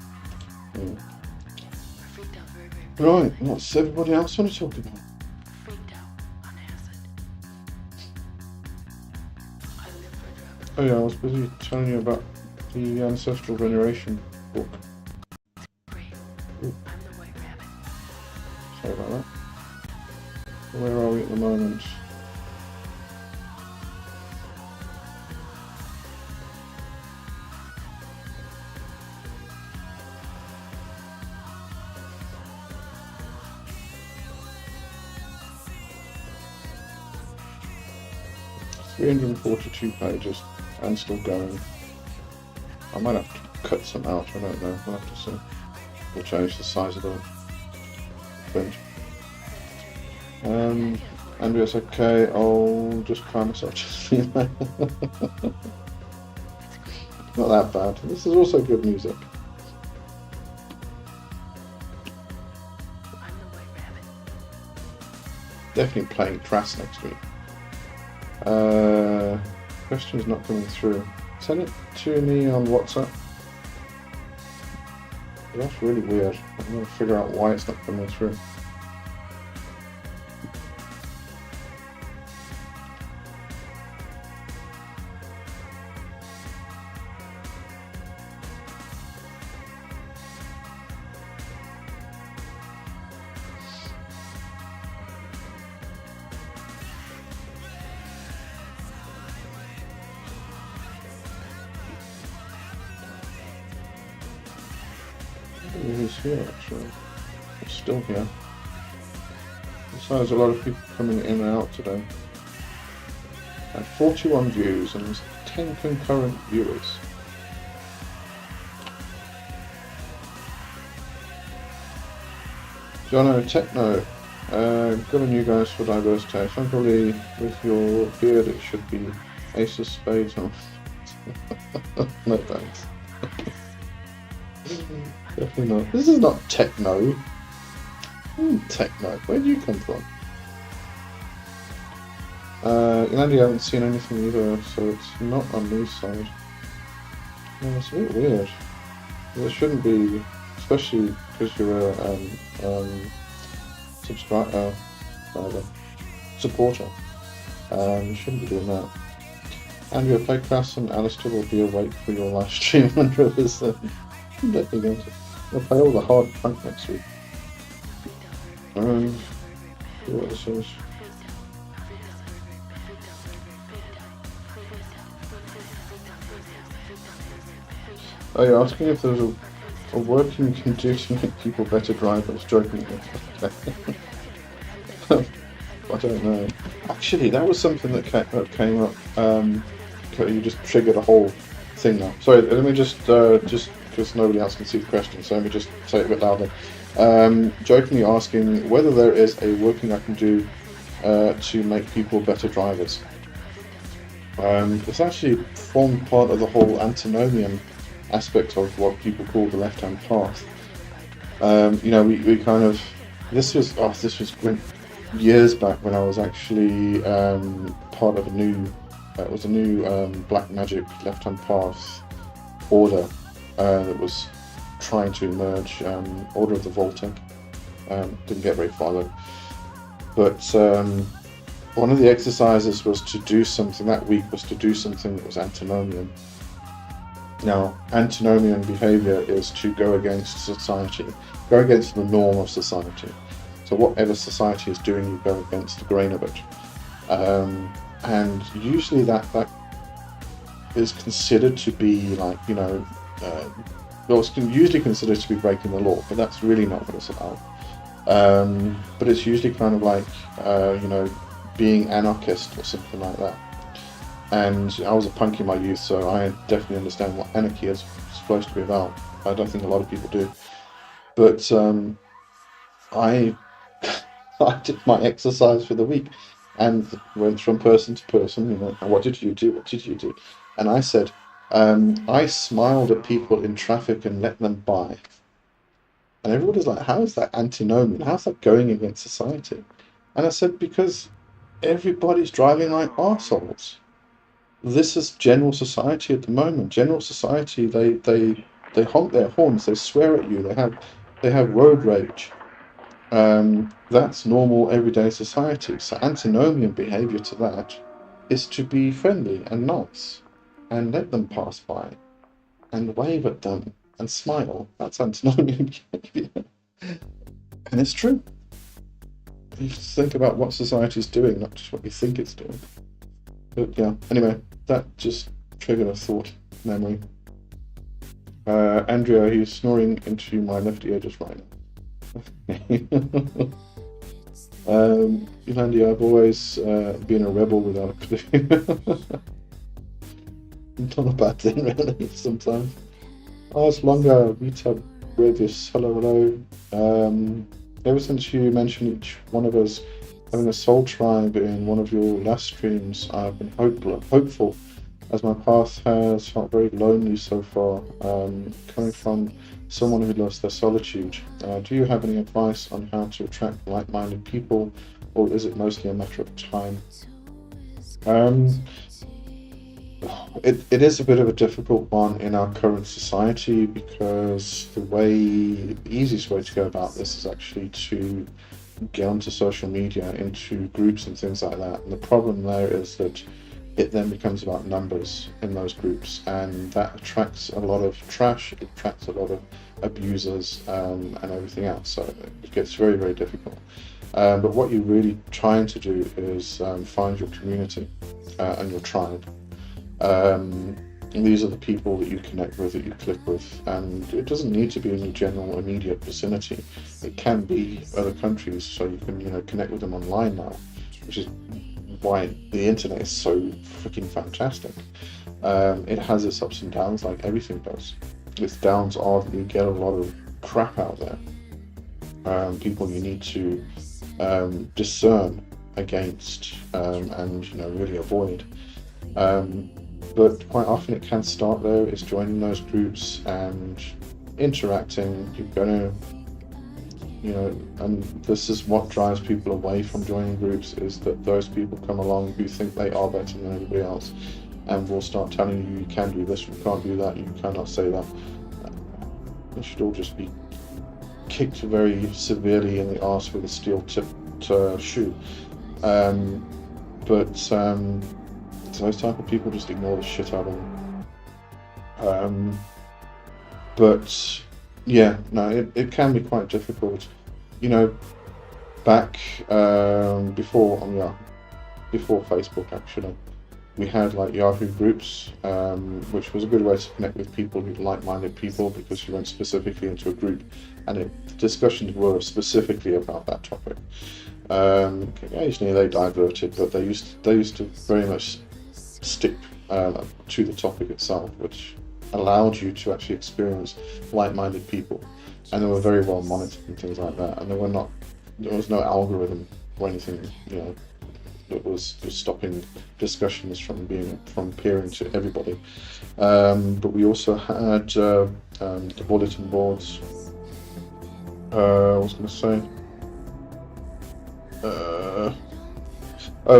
Yeah. I freaked out very, very Right, what's everybody else want to talk about? Freaked out on acid. I live for drugs. Oh yeah, I was busy telling you about the Ancestral Veneration book. Great. Ooh. I'm the white rabbit. Sorry about that. Where are we at the moment? $342 pages and still going. I might have to cut some out, I don't know, we'll have to see. We'll change the size of the print. Andrea's okay, I'll just calm myself to sleep. Not that bad. This is also good music. I'm the white rabbit. Definitely playing Trass next week. Question's not coming through. Send it to me on WhatsApp. That's really weird. I'm going to figure out why it's not coming through. He's here actually. He's still here. Besides, a lot of people coming in and out today. and 41 views and 10 concurrent viewers. Jono, Techno, good on you guys for diverse taste. Probably with your beard it should be Ace of Spades. Oh. No thanks. Definitely not. This is not techno. Techno. Where do you come from? Andy, I haven't seen anything either, so it's not on these side. Yeah, it's a bit weird. There shouldn't be, especially because you're a supporter. You shouldn't be doing that. And your play class and Alistair will be awake for your live stream when Rivers. I'm definitely going to. I'll play all the hard punk next week. See what this is. Oh, you're asking if there's a working can do to make people better drivers? Jokingly. I don't know. Actually, that was something that came up. You just triggered a whole thing now. Sorry, let me just because nobody else can see the question, so let me just say it a bit louder. Jokingly asking whether there is a working I can do to make people better drivers. It's actually formed part of the whole antinomian aspect of what people call the left-hand path. We kind of this was years back when I was actually part of a new black magic left-hand path order that was trying to emerge, Order of the Voltec. Didn't get very far though, but one of the exercises was to do something that week was to do something that was antinomian. Now, antinomian behaviour is to go against society, go against the norm of society. So whatever society is doing, you go against the grain of it. And usually that is considered to be like, it's usually considered to be breaking the law, but that's really not what it's about. But it's usually kind of like, being anarchist or something like that. And I was a punk in my youth, so I definitely understand what anarchy is supposed to be about. I don't think a lot of people do. But I did my exercise for the week and went from person to person, and what did you do? What did you do? And I said, I smiled at people in traffic and let them by. And everybody's like, how is that antinomian? How's that going against society? And I said, because everybody's driving like arseholes. This is general society at the moment. General society, they honk their horns, they swear at you, they have road rage. That's normal everyday society. So antinomian behaviour to that is to be friendly and nice and let them pass by and wave at them and smile. That's antinomian behaviour. And it's true. You think about what society is doing, not just what you think it's doing. But yeah, anyway, that just triggered a thought memory. Andrea, he's snoring into my left ear just right now. Yolandi, I've always been a rebel without a clue. Not a bad thing, really, sometimes. Ars Longa, Vita Brevis, hello. Ever since you mentioned each one of us having a soul tribe in one of your last streams, I've been hopeful, as my path has felt very lonely so far, coming from someone who loves their solitude. Do you have any advice on how to attract like-minded people, or is it mostly a matter of time? It is a bit of a difficult one in our current society, because the easiest way to go about this is actually to get onto social media, into groups and things like that. And the problem there is that it then becomes about numbers in those groups, and that attracts a lot of trash, it attracts a lot of abusers and everything else. So it gets very, very difficult. But what you're really trying to do is find your community and your tribe. And these are the people that you connect with, that you click with, and it doesn't need to be in your general immediate vicinity. It can be other countries, so you can connect with them online now, which is why the internet is so freaking fantastic. It has its ups and downs, like everything does. Its downs are that you get a lot of crap out there. People you need to discern against and really avoid. But quite often it can start though. It's joining those groups and interacting. You're gonna, and this is what drives people away from joining groups, is that those people come along who think they are better than everybody else and will start telling you, you can do this, you can't do that, you cannot say that. They should all just be kicked very severely in the arse with a steel-tipped shoe. But those type of people, just ignore the shit out of them. But yeah, no, it can be quite difficult. Back before Facebook, actually, we had like Yahoo groups, which was a good way to connect with people who like-minded people, because you went specifically into a group and discussions were specifically about that topic. Occasionally they diverted, but they used to very much stick to the topic itself, which allowed you to actually experience like-minded people, and they were very well monitored and things like that, and there was no algorithm or anything that was stopping discussions from appearing to everybody. But we also had the bulletin boards. I was going to say,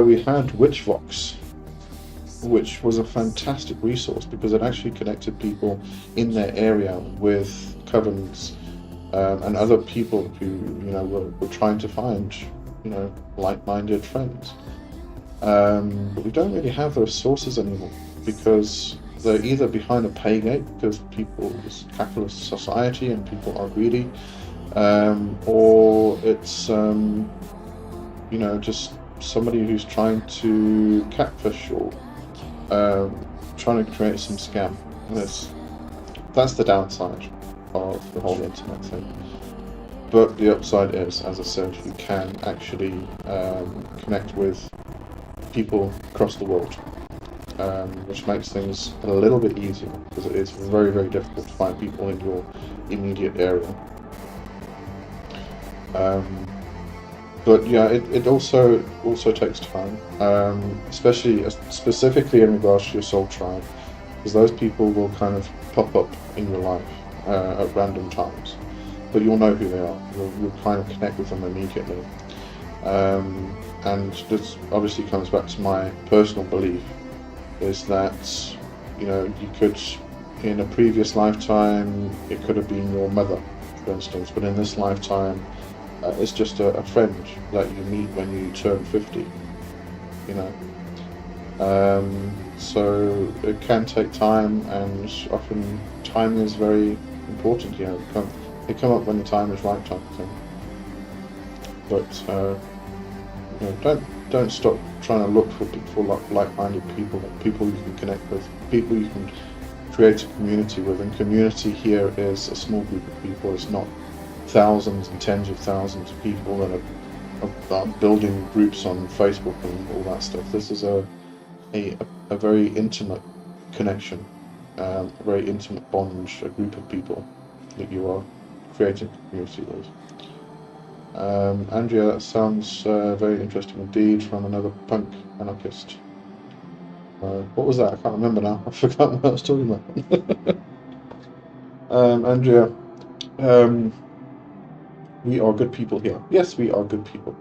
we had Witchvox, which was a fantastic resource because it actually connected people in their area with covens and other people who were trying to find like-minded friends. But we don't really have those sources anymore, because they're either behind a pay gate because it's capitalist society and people are greedy, or it's just somebody who's trying to catfish or trying to create some scam. And that's the downside of the whole internet thing. But the upside is, as I said, you can actually connect with people across the world, which makes things a little bit easier, because it is very, very difficult to find people in your immediate area. But yeah, it also takes time, specifically in regards to your soul tribe, because those people will kind of pop up in your life at random times, but you'll know who they are. You'll kind of connect with them immediately. And this obviously comes back to my personal belief, is that you could, in a previous lifetime, it could have been your mother, for instance, but in this lifetime it's just a friend that you meet when you turn 50. So it can take time, and often time is very important. They come up when the time is right, type of thing. But don't stop trying to look for like-minded people you can connect with, people you can create a community with. And community here is a small group of people. It's not thousands and tens of thousands of people that are building groups on Facebook and all that stuff. This is a very intimate connection, a very intimate bond, a group of people that you are creating a community with. Andrea, that sounds very interesting indeed, from another punk anarchist. What was that? I can't remember now. I forgot what I was talking about. Andrea, we are good people here. Yes, we are good people.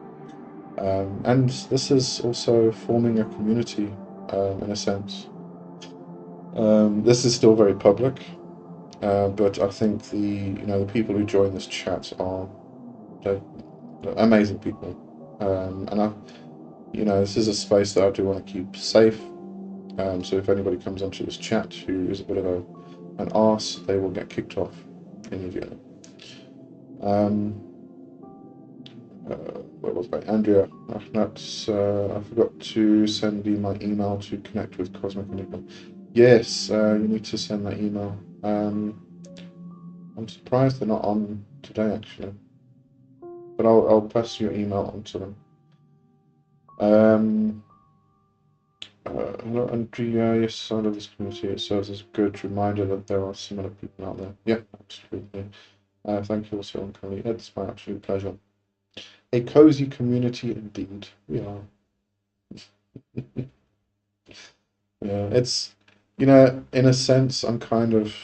And this is also forming a community, in a sense. This is still very public, but I think the people who join this chat are they're amazing people, and this is a space that I do want to keep safe. So if anybody comes onto this chat who is a bit of an arse, they will get kicked off immediately. Where was I? Andrea, I forgot to send you my email to connect with Cosmic Enigma. Yes, you need to send that email. I'm surprised they're not on today, actually, but I'll pass your email on to them. Hello, Andrea. Yes, I love this community. It serves as a good reminder that there are similar people out there. Yeah, absolutely. Thank you also, Kelly. It's my absolute pleasure. A cozy community indeed. We are. Yeah, it's, in a sense, I'm kind of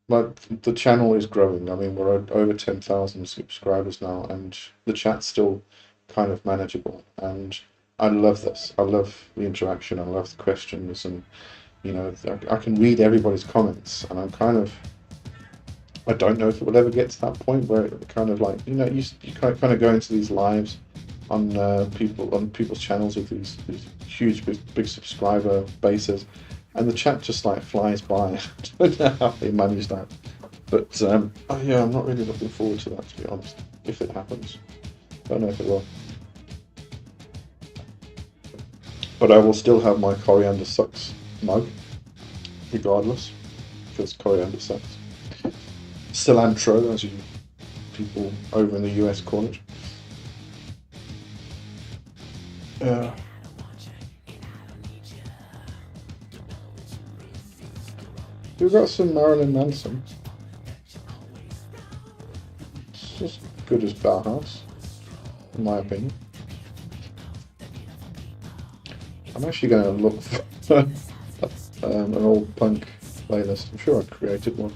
like the channel is growing. I mean, we're at over 10,000 subscribers now, and the chat's still kind of manageable. And I love this. I love the interaction. I love the questions, and I can read everybody's comments, and I don't know if it will ever get to that point where it kind of like, you kind of go into these lives on people's channels with these huge big subscriber bases, and the chat just like flies by. I don't know how they manage that, but oh yeah, I'm not really looking forward to that, to be honest. If it happens, don't know if it will, but I will still have my coriander sucks mug, regardless, because coriander sucks. Cilantro, as you people over in the US call it. Yeah. We've got some Marilyn Manson. It's as good as Bauhaus, in my opinion. I'm actually going to look for an old punk playlist. I'm sure I created one.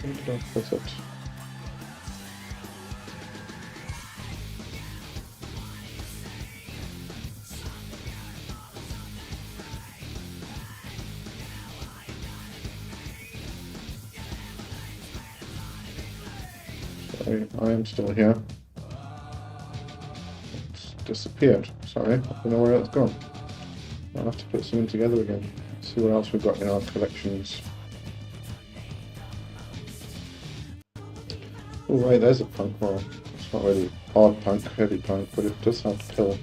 Where did I put it? Sorry, I am still here. It's disappeared. Sorry, I don't know where it's gone. I'll have to put something together again. See what else we've got in our collections. Oh right, there's a punk roll. It's not really hard punk, heavy punk, but it does have to kill.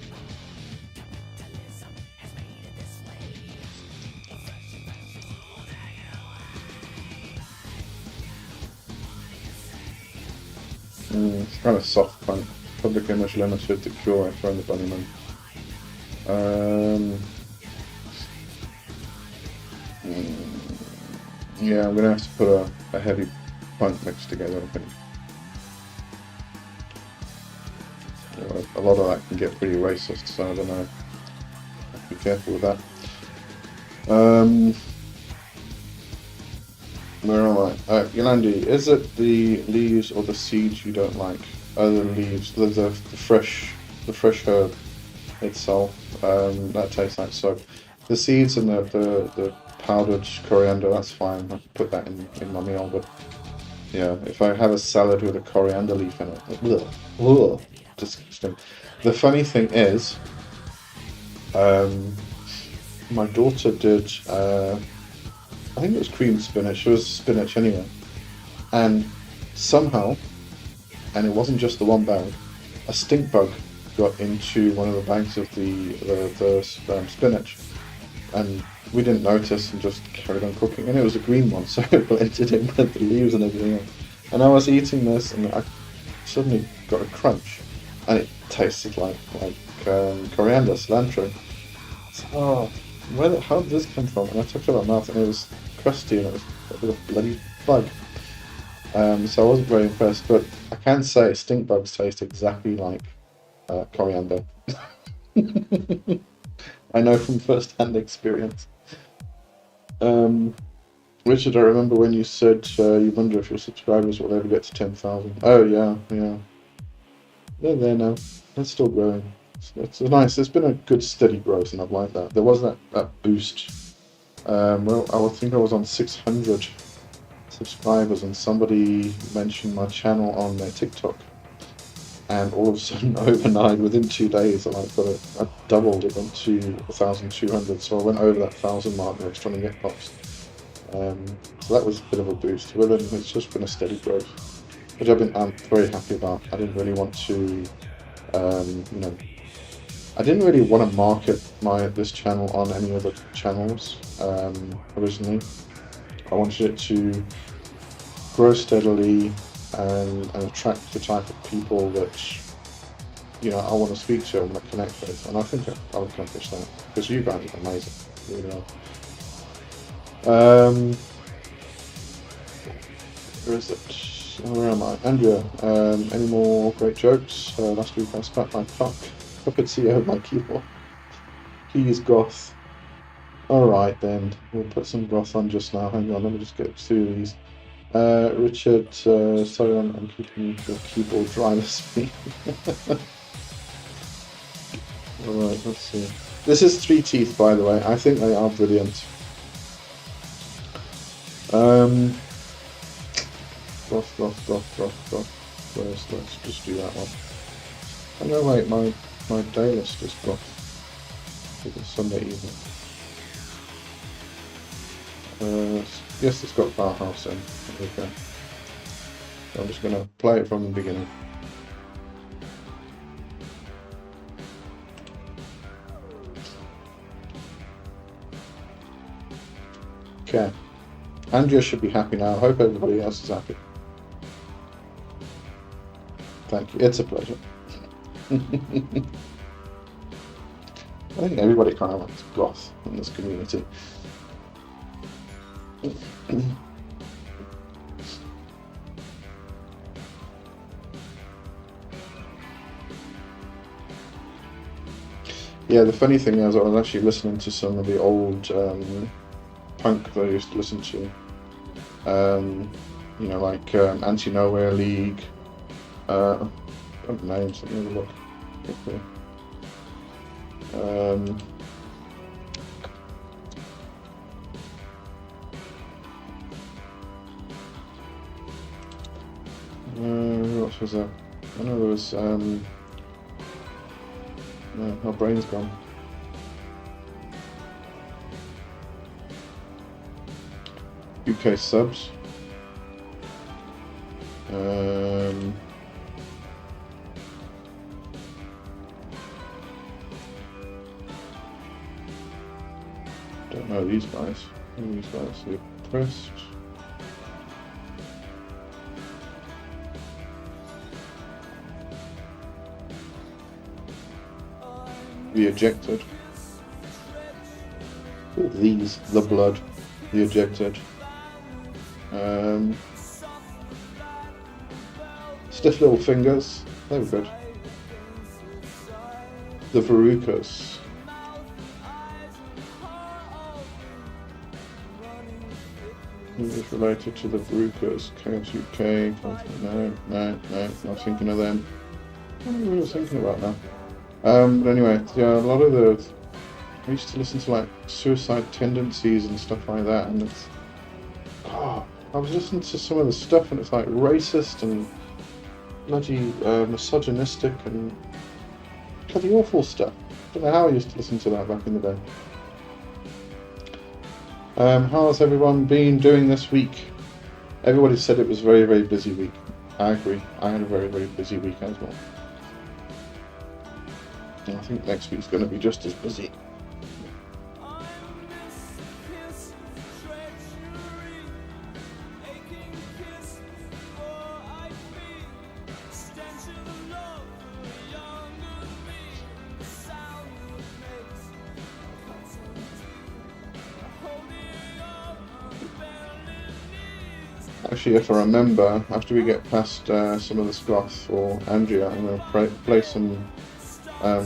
It's kind of soft punk. Public Image Limited, The Cure, I throw in the Bunnyman. Yeah, I'm gonna have to put a heavy punk mix together, I think. A lot of that can get pretty racist, so I don't know. Have to be careful with that. Where am I? Yolandi, is it the leaves or the seeds you don't like? Oh, the leaves, the fresh herb itself. That tastes like soap. The seeds and the powdered coriander, that's fine. I can put that in my meal, but yeah, if I have a salad with a coriander leaf in it, ugh, disgusting. The funny thing is, my daughter did, I think it was cream spinach, it was spinach anyway, and somehow, and it wasn't just the one bag, a stink bug got into one of the bags of the spinach, and we didn't notice and just carried on cooking, and it was a green one, so it blended in with the leaves and everything else. And I was eating this, and I suddenly got a crunch, and it tasted like coriander, cilantro. So, how did this come from? And I took it out of my mouth, and it was crusty, and it was a little bloody bug. So I wasn't very impressed, but I can say stink bugs taste exactly like coriander. I know from first-hand experience. Richard, I remember when you said you wonder if your subscribers will ever get to 10,000. Oh yeah. They're there now. They're still growing. It's nice. There's been a good steady growth, and I've liked that. There was that boost. Well, I think I was on 600 subscribers, and somebody mentioned my channel on their TikTok, and all of a sudden, overnight, within 2 days, I doubled. It went to 1,200. So I went over that 1,000 mark, and I was trying to get boxed. So that was a bit of a boost. But then it's just been a steady growth, which I'm very happy about. I didn't really want to, I didn't really want to market this channel on any other channels originally. I wanted it to grow steadily and attract the type of people that I want to speak to, I want to connect with, and I think I'll accomplish that because you guys are amazing, you know. Where is it? Where am I? Andrea, any more great jokes? Last week I spat my puppeteer of my keyboard. Please, goth. Alright then, we'll put some goth on just now. Hang on, let me just get through these. Richard, sorry I'm keeping your keyboard dry this week. Alright, let's see. This is 3 Teeth, by the way. I think they are brilliant. Goth. Let's just do that one. Oh no, wait, my day list is goth. It's Sunday evening. Yes, it's got Bauhaus in. There we go. So I'm just going to play it from the beginning. Okay. Andrea should be happy now. I hope everybody else is happy. Thank you. It's a pleasure. I think everybody kind of likes goth in this community. Yeah, the funny thing is I was actually listening to some of the old punk that I used to listen to. Like Anti-Nowhere League. I don't know names, let me have a look. Okay. What was that? I know there was no, my brain's gone. UK subs. Don't know these guys. Who are these guys? The Oppressed. The Ejected. All these, The Blood, The Ejected. Stiff Little Fingers, they were good. The Verucas. Who is related to the Verucas? Chaos UK. No, not thinking of them. What am I thinking about now? But anyway, yeah, a lot of I used to listen to like Suicide Tendencies and stuff like that, and it's, I was listening to some of the stuff and it's like racist and bloody misogynistic and bloody awful stuff. I don't know how I used to listen to that back in the day. How's everyone been doing this week? Everybody said it was a very, very busy week. I agree. I had a very, very busy week as well. And I think next week's going to be just as busy. Actually, if I remember, after we get past some of the sloth for Andrea, I'm going to play some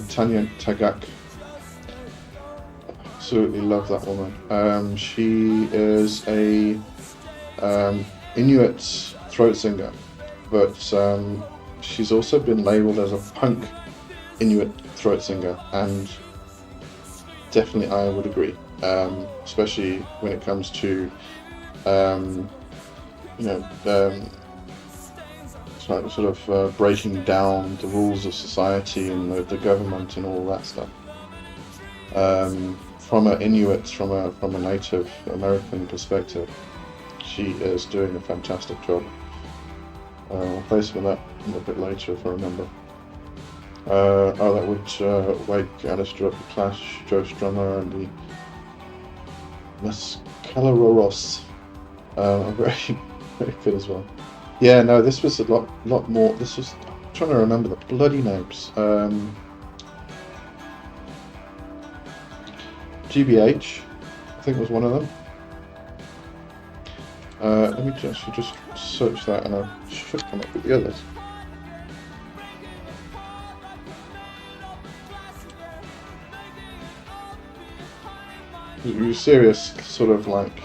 Tanya Tagak. Absolutely love that woman. She is a Inuit throat singer, but she's also been labelled as a punk Inuit throat singer, and definitely I would agree, especially when it comes to sort of breaking down the rules of society and the government and all that stuff. From an Inuit, from a Native American perspective, she is doing a fantastic job. I'll play some of that a little bit later if I remember. That would wake Alistair up, the Clash, Joe Strummer, and the Mascalaroros. Very, very good as well. Yeah, no, this was a lot more. This was. I'm trying to remember the bloody names. GBH, I think was one of them. Let me just search that, and I should come up with the others. It was serious, sort of like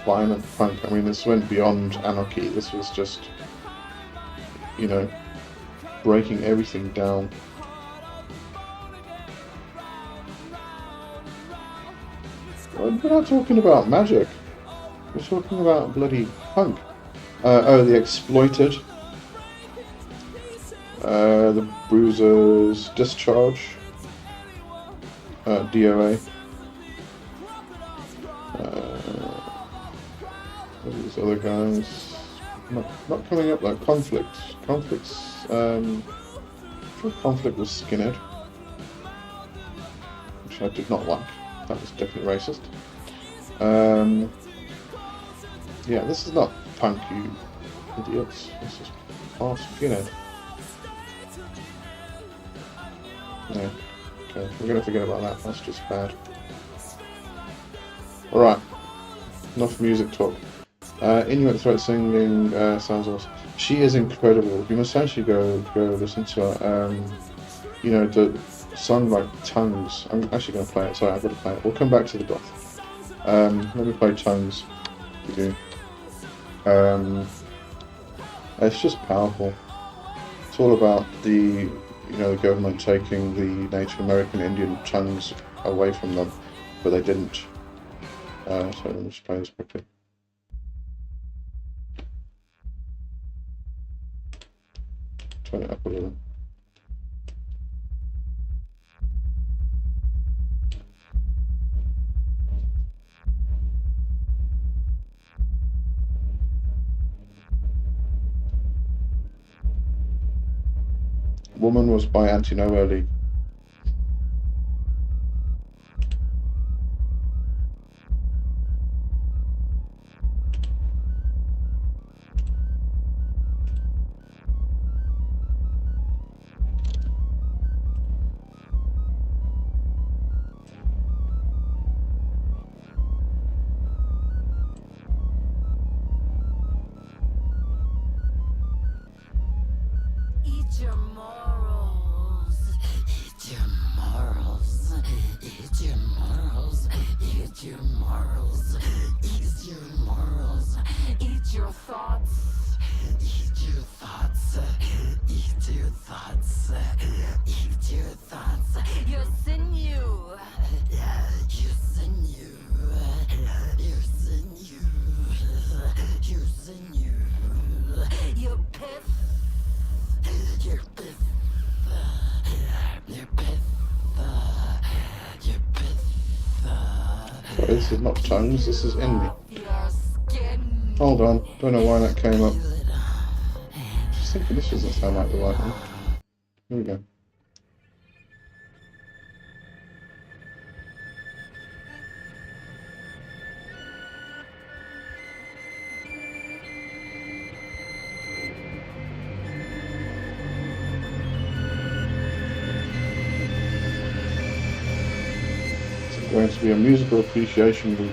violent punk. I mean, this went beyond anarchy. This was just, you know, breaking everything down. We're not talking about magic. We're talking about bloody punk. The Exploited. The Bruisers, Discharge. DOA. These other guys. Not coming up like Conflict. Conflict's. I'm sure Conflict was Skinhead, which I did not like. That was definitely racist. Yeah, this is not punk, you idiots. This is half skinhead. No. Okay, we're gonna forget about that. That's just bad. Alright. Enough music talk. Inuit Threat singing sounds awesome. She is incredible. You must actually go listen to her. You know, the song like Tongues. I'm actually going to play it. Sorry, I've got to play it. We'll come back to the goth. Let me play Tongues for you. It's just powerful. It's all about the government taking the Native American Indian tongues away from them, but they didn't. So let me just play this quickly. Turn it up a little. Woman was by Anti-Nowhere League. This is not tongues, this is in me. Hold on, don't know why that came up. Just thinking this doesn't sound like the right one. Here we go. Going to be a musical appreciation week.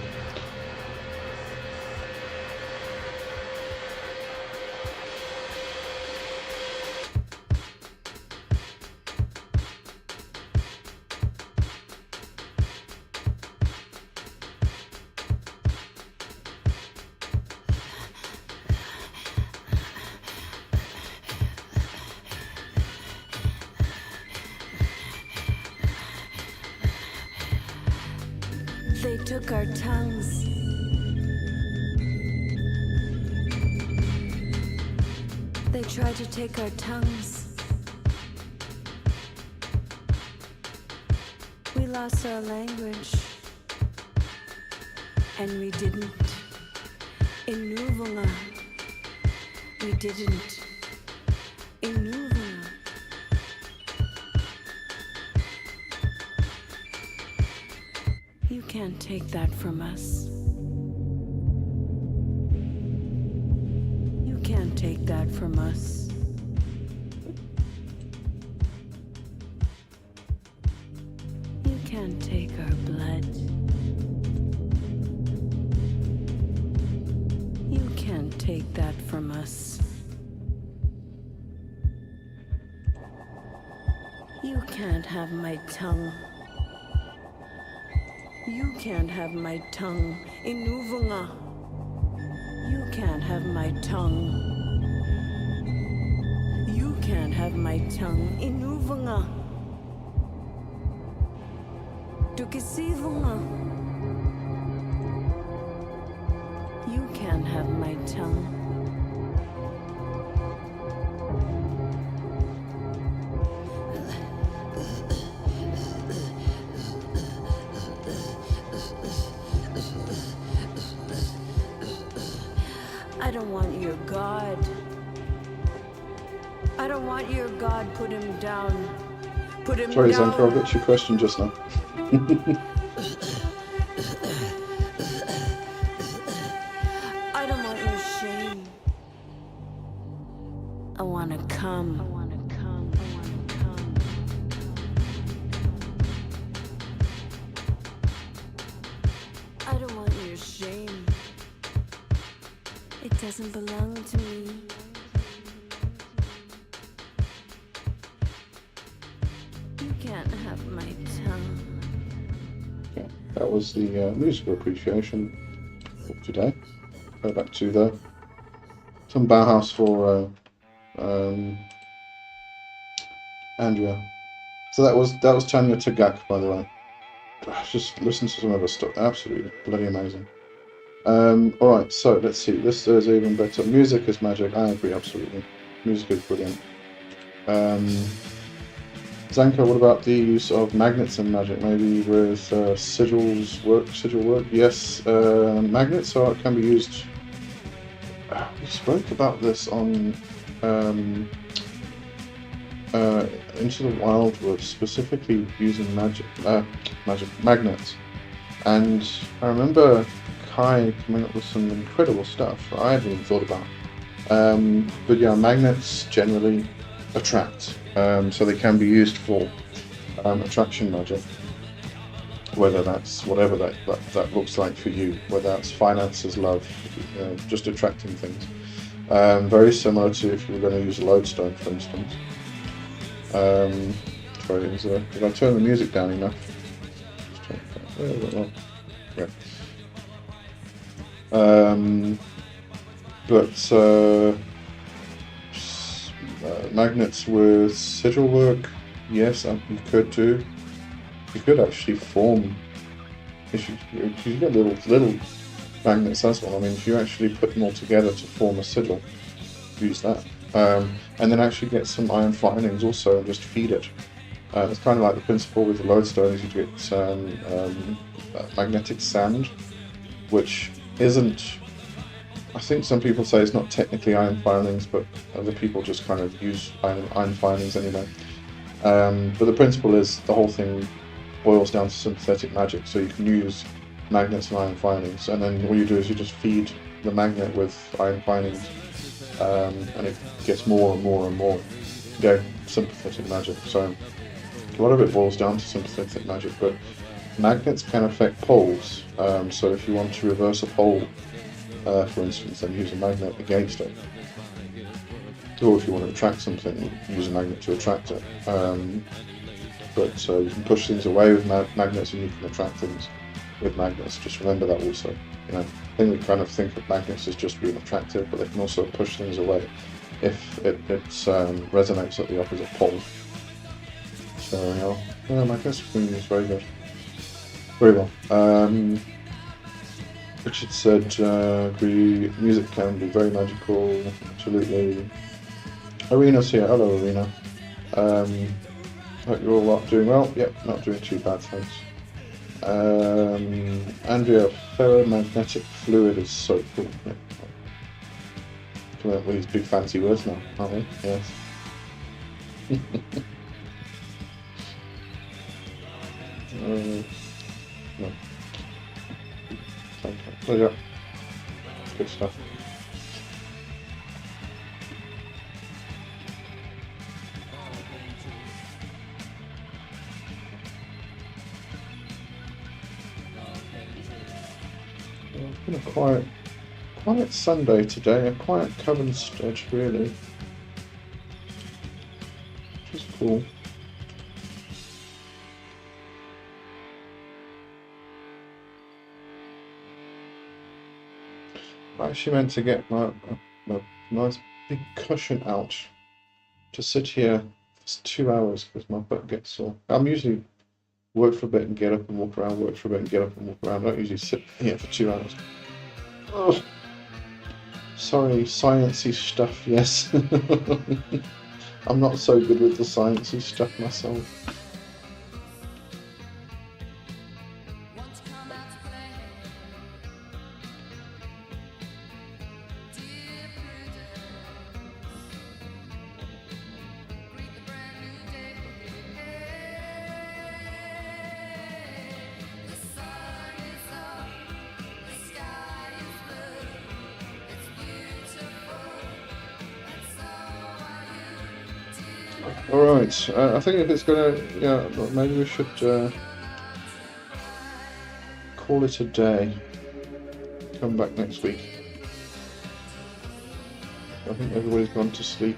They took our tongues. They tried to take our tongues. We lost our language. And we didn't. In Nuvula, we didn't. In Nuvula, You can't take that from us. You can't take that from us. You can't take our blood. You can't take that from us. You can't have my tongue. You can't have my tongue. Inuvunga. You can't have my tongue. You can't have my tongue. Inuvunga. Tukisivunga. You can't have my tongue. I don't want your God. I don't want your God. Put him down. Put him Sorry, down. Zanko, I got your question just now. I don't want your shame. I want to come. I want to come. I want to come. I don't want your shame. It doesn't belong to me. You can't have my tongue. Okay, that was the musical appreciation for today. Go back to some Bauhaus for Andrea. So that was Tanya Tagak, by the way. Gosh, just listen to some of her stuff. Absolutely bloody amazing. Alright, so let's see. This is even better. Music is magic. I agree, absolutely. Music is brilliant. Zanko, what about the use of magnets in magic? Maybe with sigil work? Yes, magnets can be used. We spoke about this on Into the Wildwood, specifically using magnets. And I remember Kai coming up with some incredible stuff that I hadn't even thought about. But yeah, magnets generally attract, so they can be used for attraction magic, whether that's whatever that looks like for you, whether that's finances, love, just attracting things. Very similar to if you were going to use a lodestone, for instance. Sorry, did I turn the music down enough? Just turn it down a little bit more. Yeah. Magnets with sigil work, yes, you could do. You could actually form. If you get little magnets as well. I mean, if you actually put them all together to form a sigil, use that, and then actually get some iron filings also and just feed it. It's kind of like the principle with the lodestone is you get magnetic sand, which isn't. I think some people say it's not technically iron filings, but other people just kind of use iron filings anyway. But the principle is the whole thing boils down to synthetic magic, so you can use magnets and iron filings, and then all you do is you just feed the magnet with iron filings, and it gets more and more and more. Yeah, sympathetic magic. So a lot of it boils down to sympathetic magic, but magnets can affect poles. So if you want to reverse a pole, for instance, then use a magnet against it. Or if you want to attract something, use a magnet to attract it. But you can push things away with magnets, and you can attract things with magnets. Just remember that also. I think we kind of think of magnets as just being attractive, but they can also push things away if it resonates at the opposite pole. So magnets can be used very good. Very well. Richard said, agree, music can be very magical, absolutely. Arena's here, hello Arena. Hope you're all doing well. Yep, not doing too bad, thanks. Andrea, ferromagnetic fluid is so cool. Yep. Coming up with these big fancy words now, aren't we? Yes. No. So yeah, good stuff. Well, it's been a quiet Sunday today, a quiet Covenstead really, which is cool. I actually meant to get my nice big cushion out to sit here for 2 hours because my butt gets sore. I'm usually work for a bit and get up and walk around, work for a bit and get up and walk around. I don't usually sit here for 2 hours. Oh, sorry, sciencey stuff, yes. I'm not so good with the sciencey stuff myself. Alright, I think if it's gonna, yeah, maybe we should call it a day. Come back next week. I think everybody's gone to sleep.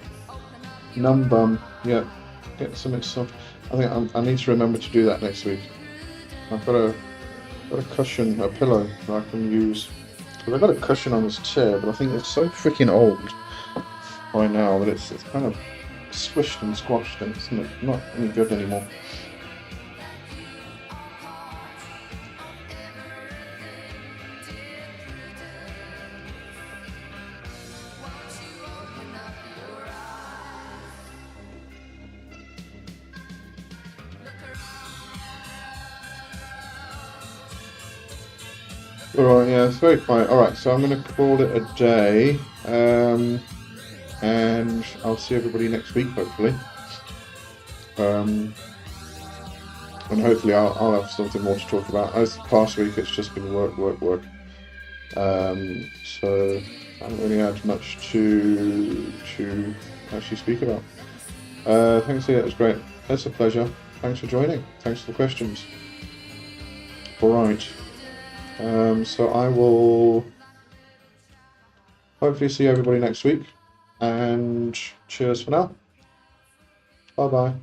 Numb bum, yeah, get something soft. I think I need to remember to do that next week. I've got a cushion, a pillow that I can use. Because I've got a cushion on this chair, but I think it's so freaking old by now that it's kind of squished and squashed and it's not any good anymore. Alright, yeah, it's very quiet. Alright, so I'm going to call it a day, and I'll see everybody next week, hopefully. And hopefully I'll have something more to talk about. As the past week, it's just been work. So I haven't really had much to actually speak about. Thanks, yeah, it was great. It's a pleasure. Thanks for joining. Thanks for the questions. Alright. So I will hopefully see everybody next week, and cheers for now. Bye bye.